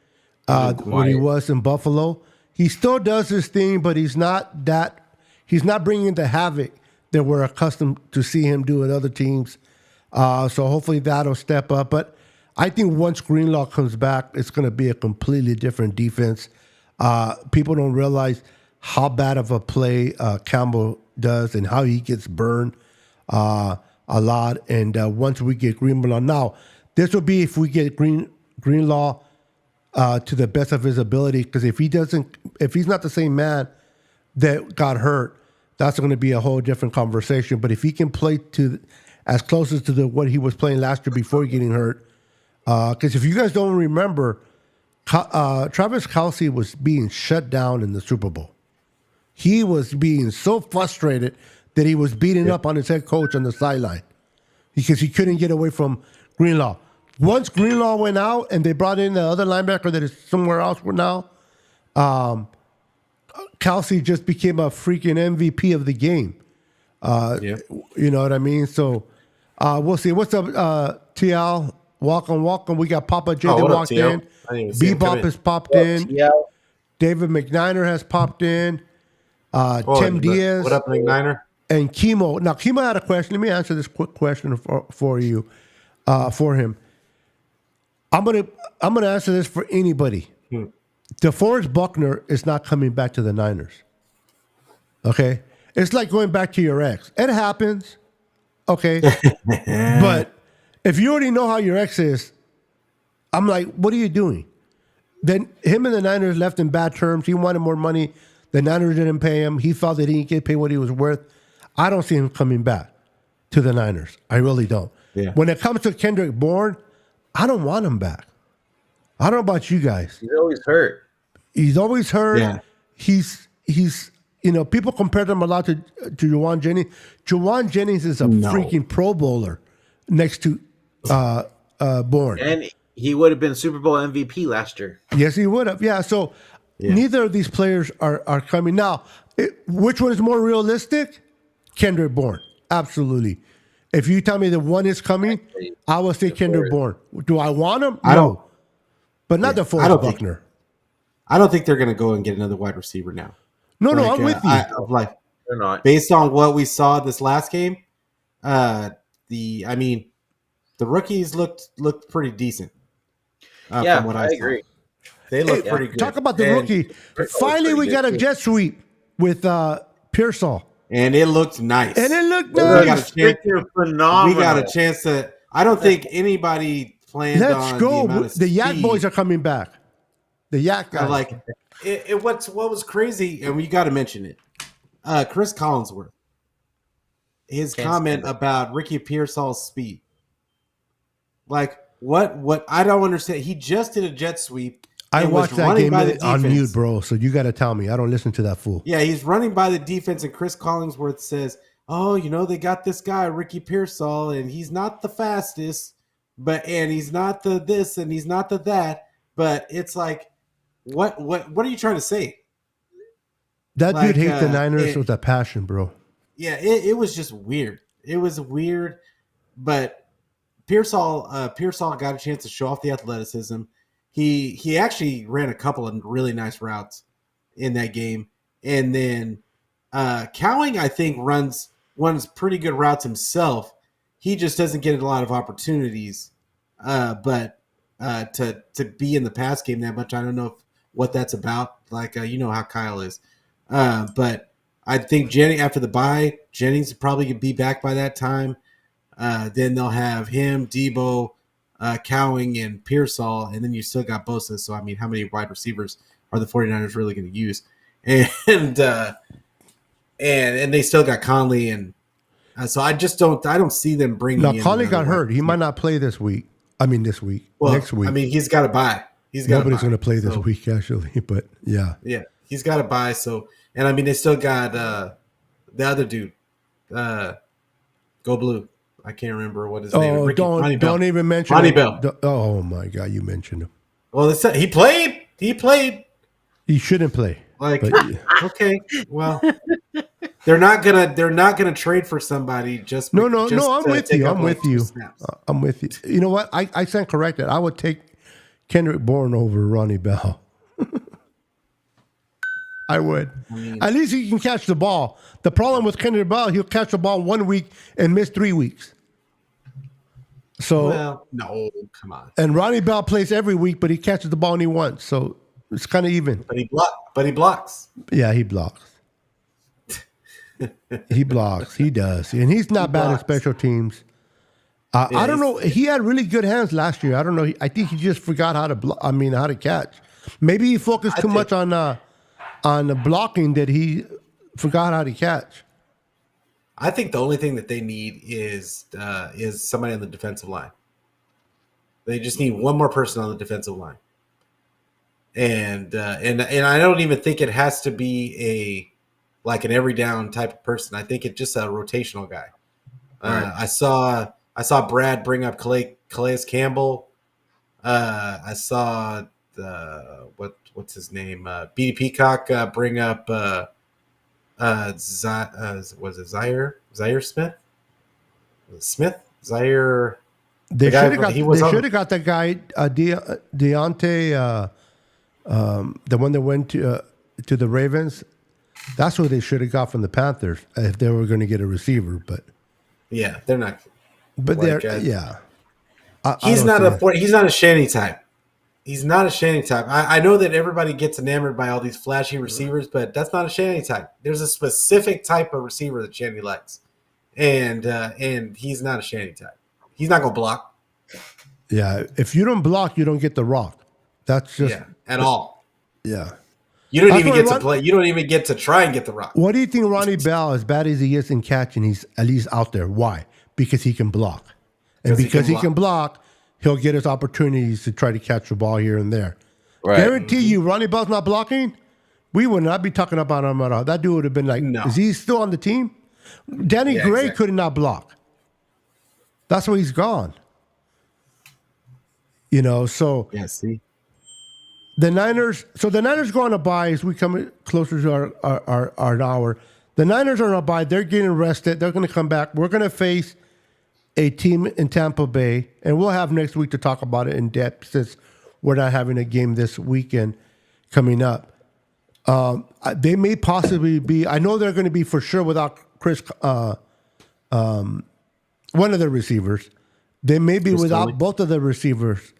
when he was in Buffalo. He still does his thing, but he's not bringing the havoc that we're accustomed to see him do at other teams. So hopefully that'll step up. But I think once Greenlaw comes back, it's going to be a completely different defense. People don't realize how bad of a play Campbell does and how he gets burned a lot. And once we get Greenlaw, now this will be if we get Greenlaw to the best of his ability. Because if he's not the same man that got hurt, that's going to be a whole different conversation. But if he can play to as close as to what he was playing last year before getting hurt, because if you guys don't remember, Travis Kelce was being shut down in the Super Bowl. He was being so frustrated that he was beating up on his head coach on the sideline because he couldn't get away from Greenlaw. Once Greenlaw went out and they brought in the other linebacker that is somewhere else now, Kelce just became a freaking MVP of the game. You know what I mean? So we'll see. What's up, TL? Welcome. We got Papa J that walked in. Bebop has popped in. David McNiner has popped in. Tim Diaz. What up, McNiner? And Chemo. Now, Chemo had a question. Let me answer this quick question for you, for him. I'm gonna answer this for anybody. DeForest Buckner is not coming back to the Niners. Okay? It's like going back to your ex. It happens. Okay? But if you already know how your ex is, I'm like, what are you doing? Then him and the Niners left in bad terms. He wanted more money. The Niners didn't pay him. He felt that he didn't get paid what he was worth. I don't see him coming back to the Niners. I really don't. Yeah. When it comes to Kendrick Bourne, I don't want him back. I don't know about you guys. He's always hurt. He's always hurt. Yeah. He's people compare him a lot to Juwan Jennings. Juwan Jennings is a freaking Pro Bowler next to Bourne. And he would have been Super Bowl MVP last year. Yes, he would have. Yeah, so neither of these players are coming. Now, which one is more realistic? Kendrick Bourne. Absolutely. If you tell me that one is coming, I will say Kendrick Bourne. Do I want him? I don't. But not DeForest Buckner. I don't think they're going to go and get another wide receiver now. No, I'm with you. They're not. Based on what we saw this last game, the rookies looked pretty decent. From what I agree. They look pretty good. Talk about the rookie. Finally, we got a jet sweep with Pearsall. And it looked nice. Nice. Phenomenal. We got a chance to. I don't think anybody planned on. Let's go. The Yak boys are coming back. The Yak guys. Like it. What was crazy, and we got to mention it. Chris Collinsworth, his comment about Ricky Pearsall's speed. Like what? I don't understand. He just did a jet sweep. I watched that game on mute, bro. So you got to tell me. I don't listen to that fool. Yeah, he's running by the defense, and Chris Collinsworth says, "Oh, they got this guy, Ricky Pearsall, and he's not the fastest, and he's not the this, and he's not the that." But it's like, what are you trying to say? That dude hates the Niners with a passion, bro. Yeah, it was just weird. It was weird, but Pearsall got a chance to show off the athleticism. He actually ran a couple of really nice routes in that game. And then Cowing, I think, runs pretty good routes himself. He just doesn't get a lot of opportunities. But to be in the pass game that much, I don't know what that's about. Like, how Kyle is. But I think after the bye, Jennings will probably be back by that time. Then they'll have him, Debo, Cowing, and Pearsall, and then you still got Bosa. So, how many wide receivers are the 49ers really going to use? And they still got Conley, and so I don't see them bringing. No, Conley got hurt. He might not play this week. Next week. He's got to buy. Nobody's going to play this week, actually. But yeah, he's got to buy. So, and they still got the other dude, Go Blue. I can't remember what his name is. Don't even mention Ronnie him. Bell. Oh my God, you mentioned him. Well, he played. He shouldn't play. Okay, well, they're not gonna trade for somebody just. No. I'm with you. I'm with you. You know what? I stand corrected. I would take Kendrick Bourne over Ronnie Bell. I would. At least he can catch the ball. The problem with Kendrick Bell, he'll catch the ball 1 week and miss 3 weeks. So, no, come on. And Ronnie Bell plays every week, but he catches the ball only once, so it's kind of even. But he blocks. Yeah, he blocks. He blocks. He does, and he's not bad at special teams. I don't know. He had really good hands last year. I don't know. I think he just forgot how to how to catch. Maybe he focused too much on the blocking that he forgot how to catch. I think the only thing that they need is somebody on the defensive line. They just need one more person on the defensive line, and I don't even think it has to be an every down type of person. I think it's just a rotational guy. Right. I saw Brad bring up Calais Campbell. I saw what's his name? BD Peacock bring up was it Zaire Smith? Zaire. They should have got that guy Deontay, the one that went to the Ravens. That's what they should have got from the Panthers if they were going to get a receiver. But yeah, they're not. But they're he's not a Shanny type. He's not a Shanny type. I know that everybody gets enamored by all these flashy receivers, but that's not a Shanny type. There's a specific type of receiver that Shanny likes, and he's not a Shanny type. He's not gonna block. Yeah, if you don't block, you don't get the rock. That's just at all. Yeah, you don't even get to play. You don't even get to try and get the rock. What do you think, Ronnie Bell? As bad as he is in catching, he's at least out there. Why? Because he can block, and because he can block, he'll get his opportunities to try to catch the ball here and there. Right. Guarantee you, Ronnie Bell's not blocking. We would not be talking about him at all. That dude would have been like, no. Is he still on the team? Danny Gray could not block. That's why he's gone. So see. The Niners go on a bye as we come closer to our hour. The Niners are on a bye. They're getting rested. They're going to come back. We're going to face a team in Tampa Bay, and we'll have next week to talk about it in depth since we're not having a game this weekend coming up. They may possibly be. I know they're going to be for sure without Chris. One of the receivers. They may be without both of the receivers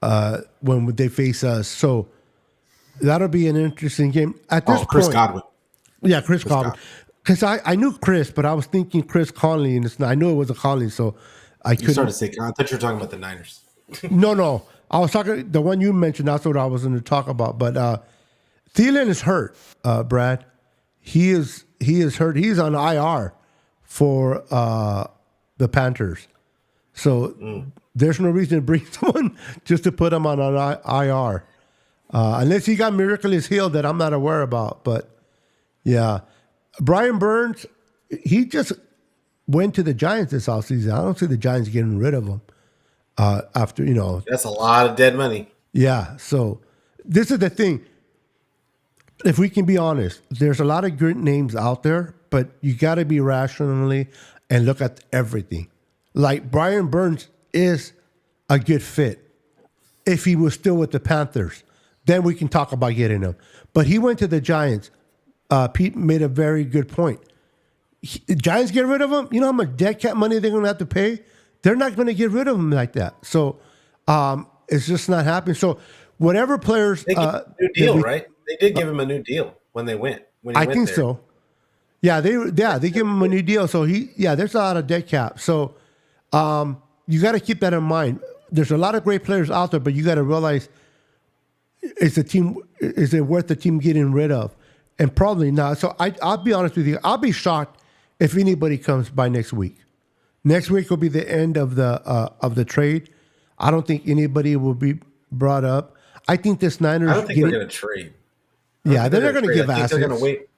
when they face us. So that'll be an interesting game. At this point, Chris Godwin. Yeah, Chris Godwin. Because I knew Chris, but I was thinking Chris Conley, and I knew it was a Conley, so I couldn't. You started to say, I thought you were talking about the Niners. No. I was talking, the one you mentioned, that's what I was going to talk about. But Thielen is hurt, Brad. He is hurt. He's on IR for the Panthers. So there's no reason to bring someone just to put him on an IR. Unless he got miraculously healed that I'm not aware about. But, yeah. Brian Burns, he just went to the Giants this offseason. I don't see the Giants getting rid of him after. That's a lot of dead money. Yeah. So this is the thing. If we can be honest, there's a lot of good names out there, but you got to be rationally and look at everything. Like Brian Burns is a good fit if he was still with the Panthers. Then we can talk about getting him. But he went to the Giants. Pete made a very good point. The Giants get rid of him. You know how much dead cap money they're going to have to pay? They're not going to get rid of him like that. So it's just not happening. So whatever players... They gave him a new deal, right? They did give him a new deal when they went. I think so. Yeah, they give him a new deal. So there's a lot of dead cap. So you got to keep that in mind. There's a lot of great players out there, but you got to realize, is it worth the team getting rid of? And probably not. So I'll be honest with you. I'll be shocked if anybody comes by next week. Next week will be the end of the trade. I don't think anybody will be brought up. I think this Niners. I don't think they're going to trade. Yeah, they're not going to give assets. They're going to wait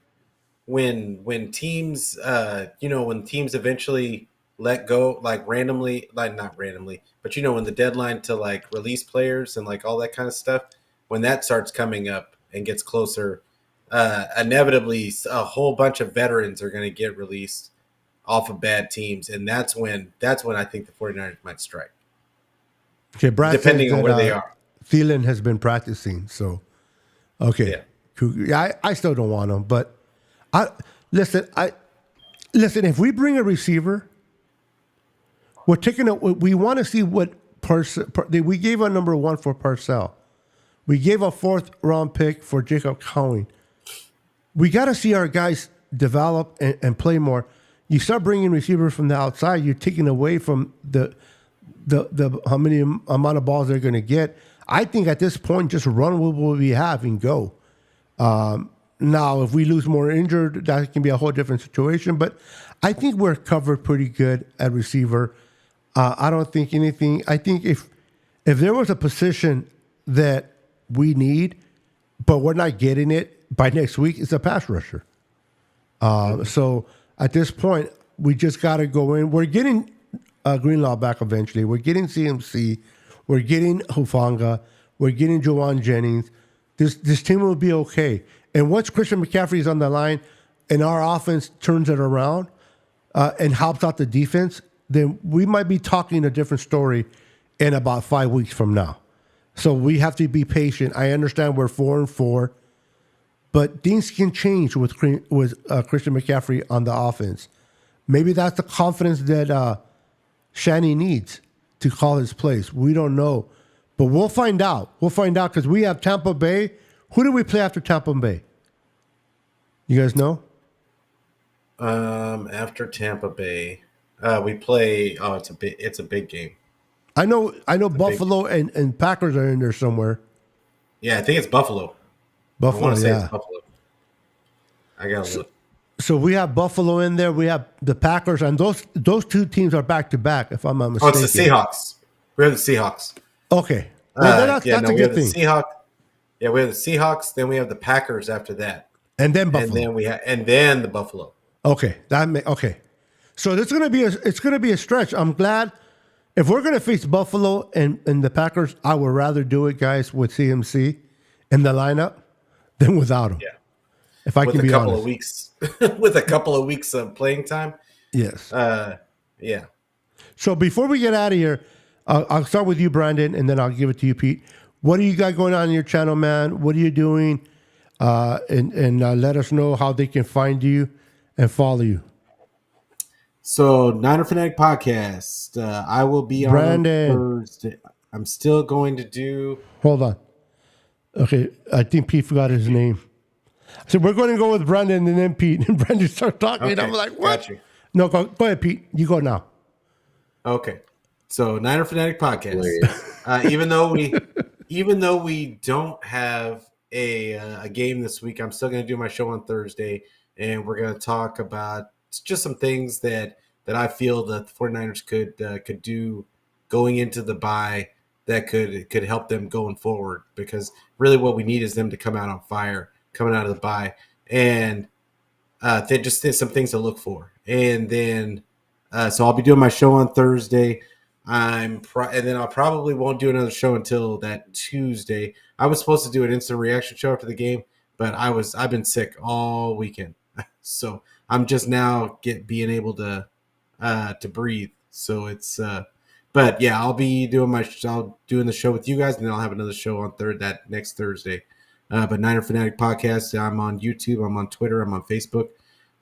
when teams, when teams eventually let go, not randomly, but when the deadline to release players and all that kind of stuff, when that starts coming up and gets closer. Inevitably, a whole bunch of veterans are going to get released off of bad teams, and that's when I think the 49ers might strike. Okay, Brad, depending on where they are. Thielen has been practicing, so okay. Yeah, I still don't want him, but listen. If we bring a receiver, we're taking it. We want to see what we gave a number 1 for Parcell. We gave a 4th round pick for Jacob Cowing. We got to see our guys develop and play more. You start bringing receivers from the outside, you're taking away from the how many amount of balls they're going to get. I think at this point, just run with what we have and go. Now, if we lose more injured, that can be a whole different situation. But I think we're covered pretty good at receiver. I don't think anything. I think if there was a position that we need, but we're not getting it by next week, it's a pass rusher. So at this point, we just got to go in. We're getting Greenlaw back eventually. We're getting CMC. We're getting Hufanga. We're getting Juwan Jennings. This team will be okay. And once Christian McCaffrey is on the line and our offense turns it around and helps out the defense, then we might be talking a different story in about 5 weeks from now. So we have to be patient. I understand we're 4-4, but things can change with Christian McCaffrey on the offense. Maybe that's the confidence that Shanny needs to call his plays. We don't know, but we'll find out. We'll find out because we have Tampa Bay. Who do we play after Tampa Bay? You guys know? After Tampa Bay, we play. Oh, it's a big game. I know. Buffalo and Packers are in there somewhere. Yeah, I think it's Buffalo. Buffalo, I want to say yeah. it's Buffalo. I gotta look. So we have Buffalo in there. We have the Packers, and those two teams are back to back. If I'm not Oh, mistaken. it's the Seahawks. We have the Seahawks. Okay, well, that's a we good have thing. the Seahawks. Yeah, we have the Seahawks. Then we have the Packers after that, And then Buffalo. and then the Buffalo. Okay, okay. So it's gonna be a stretch. I'm glad if we're gonna face Buffalo and the Packers, I would rather do it, guys, with CMC in the lineup than without him. Yeah, if I with can a be couple honest. of weeks, with a couple of weeks of playing time. Yes. Yeah. So before we get out of here, I'll start with you, Brandon, and then I'll give it to you, Pete. What do you got going on in your channel, man? What are you doing? And let us know how they can find you and follow you. So Niner Fanatic Podcast. I will be Brandon. on Thursday. I'm still going to do. Hold on. Okay, I think Pete forgot his name. So we're going to go with Brandon and then Pete. And Brandon starts talking. Okay, And I'm like, what? got you. No, go ahead, Pete. You go now. Okay. So Niner Fanatic Podcast. Even though we don't have a game this week, I'm still going to do my show on Thursday, and we're going to talk about just some things that I feel that the 49ers could do going into the bye that could help them going forward, because really what we need is them to come out on fire coming out of the bye, and they just some things to look for. And then so I'll be doing my show on Thursday. And then I probably won't do another show until that Tuesday. I was supposed to do an instant reaction show after the game, but I've been sick all weekend, so I'm just now being able to breathe. So it's but yeah, I'll be doing the show with you guys, and then I'll have another show on that next Thursday. But Niner Fanatic Podcast. I'm on YouTube. I'm on Twitter. I'm on Facebook.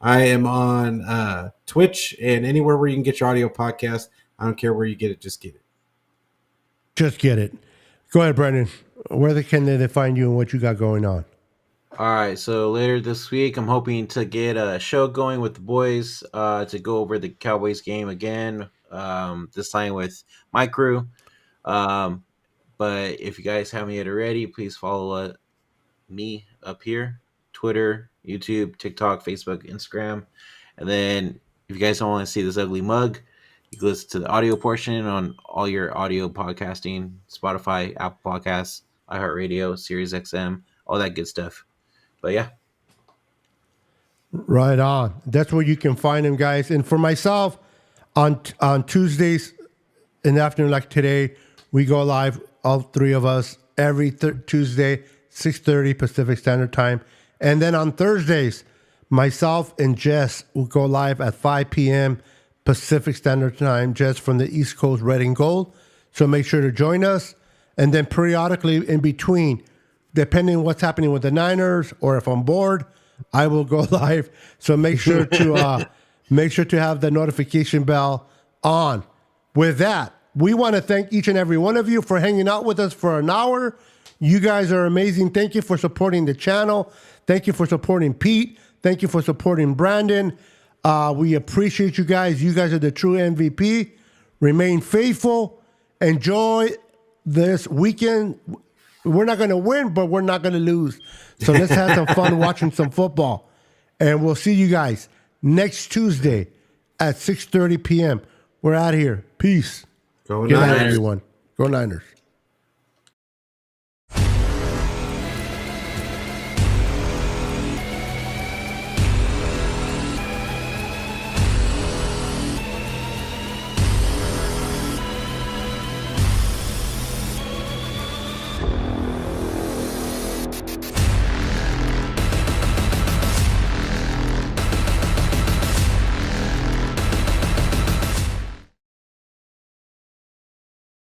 I am on Twitch and anywhere where you can get your audio podcast. I don't care where you get it. Just get it. Just get it. Go ahead, Brandon. Where can they find you and what you got going on? All right, so later this week, I'm hoping to get a show going with the boys to go over the Cowboys game again, this time with my crew. But if you guys haven't yet already, please follow me up here, Twitter, YouTube, TikTok, Facebook, Instagram. And then if you guys don't want to see this ugly mug, you can listen to the audio portion on all your audio podcasting, Spotify, Apple Podcasts, iHeartRadio, Sirius XM, all that good stuff. But yeah. Right on. That's where you can find them, guys. And for myself, on Tuesdays in the afternoon, like today, we go live, all three of us, every Tuesday, 6:30 Pacific Standard Time. And then on Thursdays, myself and Jess will go live at 5 p.m. Pacific Standard Time, Jess from the East Coast, Red and Gold. So make sure to join us. And then periodically in between, depending on what's happening with the Niners or if I'm bored, I will go live. So make sure to have the notification bell on. With that, we want to thank each and every one of you for hanging out with us for an hour. You guys are amazing. Thank you for supporting the channel. Thank you for supporting Pete. Thank you for supporting Brandon. We appreciate you guys. You guys are the true MVP. Remain faithful. Enjoy this weekend. We're not going to win, but we're not going to lose. So let's have some fun watching some football. And we'll see you guys next Tuesday at 6:30 p.m. We're out here. Peace. Go Good night, Niners. everyone. Go Niners.